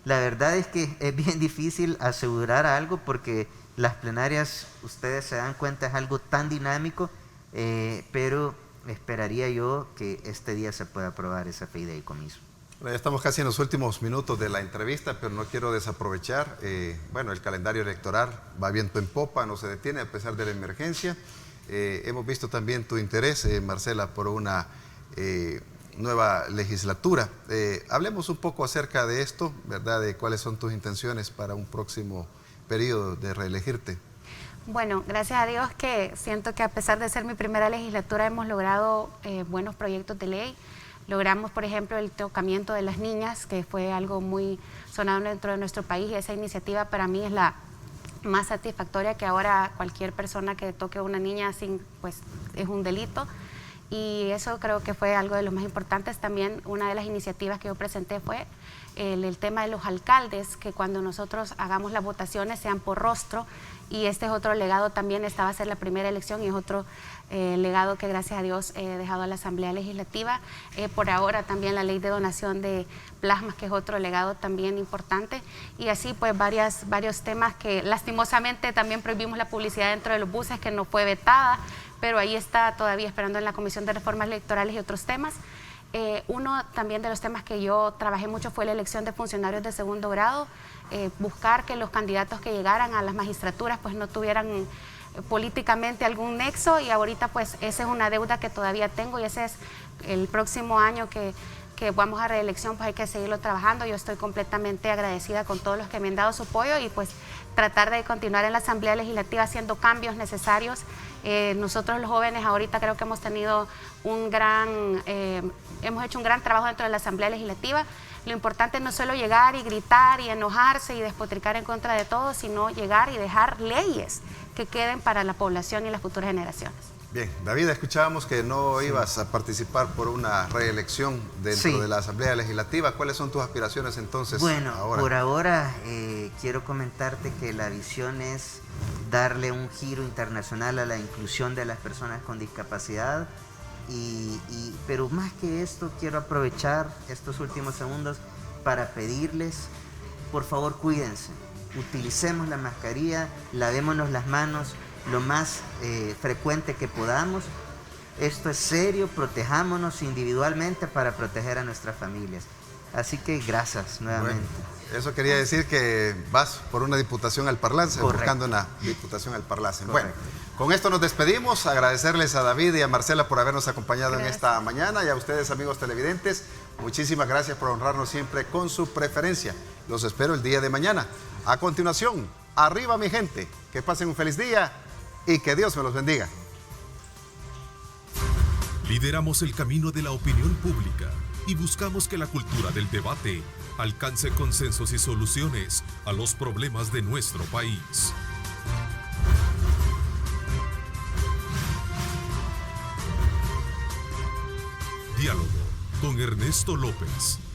La verdad es que es bien difícil asegurar algo porque las plenarias, ustedes se dan cuenta, es algo tan dinámico, pero esperaría yo que este día se pueda aprobar ese fideicomiso. Bueno, ya estamos casi en los últimos minutos de la entrevista, pero no quiero desaprovechar. Bueno, el calendario electoral va viento en popa, no se detiene a pesar de la emergencia. Hemos visto también tu interés, Marcela, por una nueva legislatura. Hablemos un poco acerca de esto, ¿verdad? De cuáles son tus intenciones para un próximo periodo de reelegirte. Bueno, gracias a Dios que siento que a pesar de ser mi primera legislatura hemos logrado buenos proyectos de ley. Logramos, por ejemplo, el tocamiento de las niñas, que fue algo muy sonado dentro de nuestro país, y esa iniciativa para mí es la más satisfactoria, que ahora cualquier persona que toque a una niña pues es un delito. Y eso creo que fue algo de lo más importantes. También una de las iniciativas que yo presenté fue el tema de los alcaldes, que cuando nosotros hagamos las votaciones sean por rostro, y este es otro legado también. Esta va a ser la primera elección y es otro legado que gracias a Dios he dejado a la Asamblea Legislativa. Por ahora también la ley de donación de plasmas, que es otro legado también importante, y así pues varios temas que lastimosamente también prohibimos la publicidad dentro de los buses, que no fue vetada, pero ahí está todavía esperando en la Comisión de Reformas Electorales y otros temas. Uno también de los temas que yo trabajé mucho fue la elección de funcionarios de segundo grado, buscar que los candidatos que llegaran a las magistraturas pues no tuvieran políticamente algún nexo, y ahorita pues esa es una deuda que todavía tengo, y ese es el próximo año que vamos a reelección, pues hay que seguirlo trabajando. Yo estoy completamente agradecida con todos los que me han dado su apoyo y pues tratar de continuar en la Asamblea Legislativa haciendo cambios necesarios. Nosotros los jóvenes ahorita creo que hemos tenido hemos hecho un gran trabajo dentro de la Asamblea Legislativa. Lo importante no es solo llegar y gritar y enojarse y despotricar en contra de todo, sino llegar y dejar leyes que queden para la población y las futuras generaciones. Bien, David, escuchábamos que no ibas a participar por una reelección dentro de la Asamblea Legislativa. ¿Cuáles son tus aspiraciones entonces? Bueno, por ahora quiero comentarte que la visión es darle un giro internacional a la inclusión de las personas con discapacidad, pero más que esto quiero aprovechar estos últimos segundos para pedirles, por favor, cuídense, utilicemos la mascarilla, lavémonos las manos lo más frecuente que podamos. Esto es serio, protejámonos individualmente para proteger a nuestras familias. Así que gracias nuevamente. Bueno, eso quería decir que vas por una diputación al Parlace, buscando una diputación al Parlace. Bueno, con esto nos despedimos, agradecerles a David y a Marcela por habernos acompañado en esta mañana, y a ustedes, amigos televidentes, muchísimas gracias por honrarnos siempre con su preferencia. Los espero el día de mañana. A continuación, arriba mi gente, que pasen un feliz día y que Dios me los bendiga. Lideramos el camino de la opinión pública y buscamos que la cultura del debate alcance consensos y soluciones a los problemas de nuestro país. Diálogo con Ernesto López.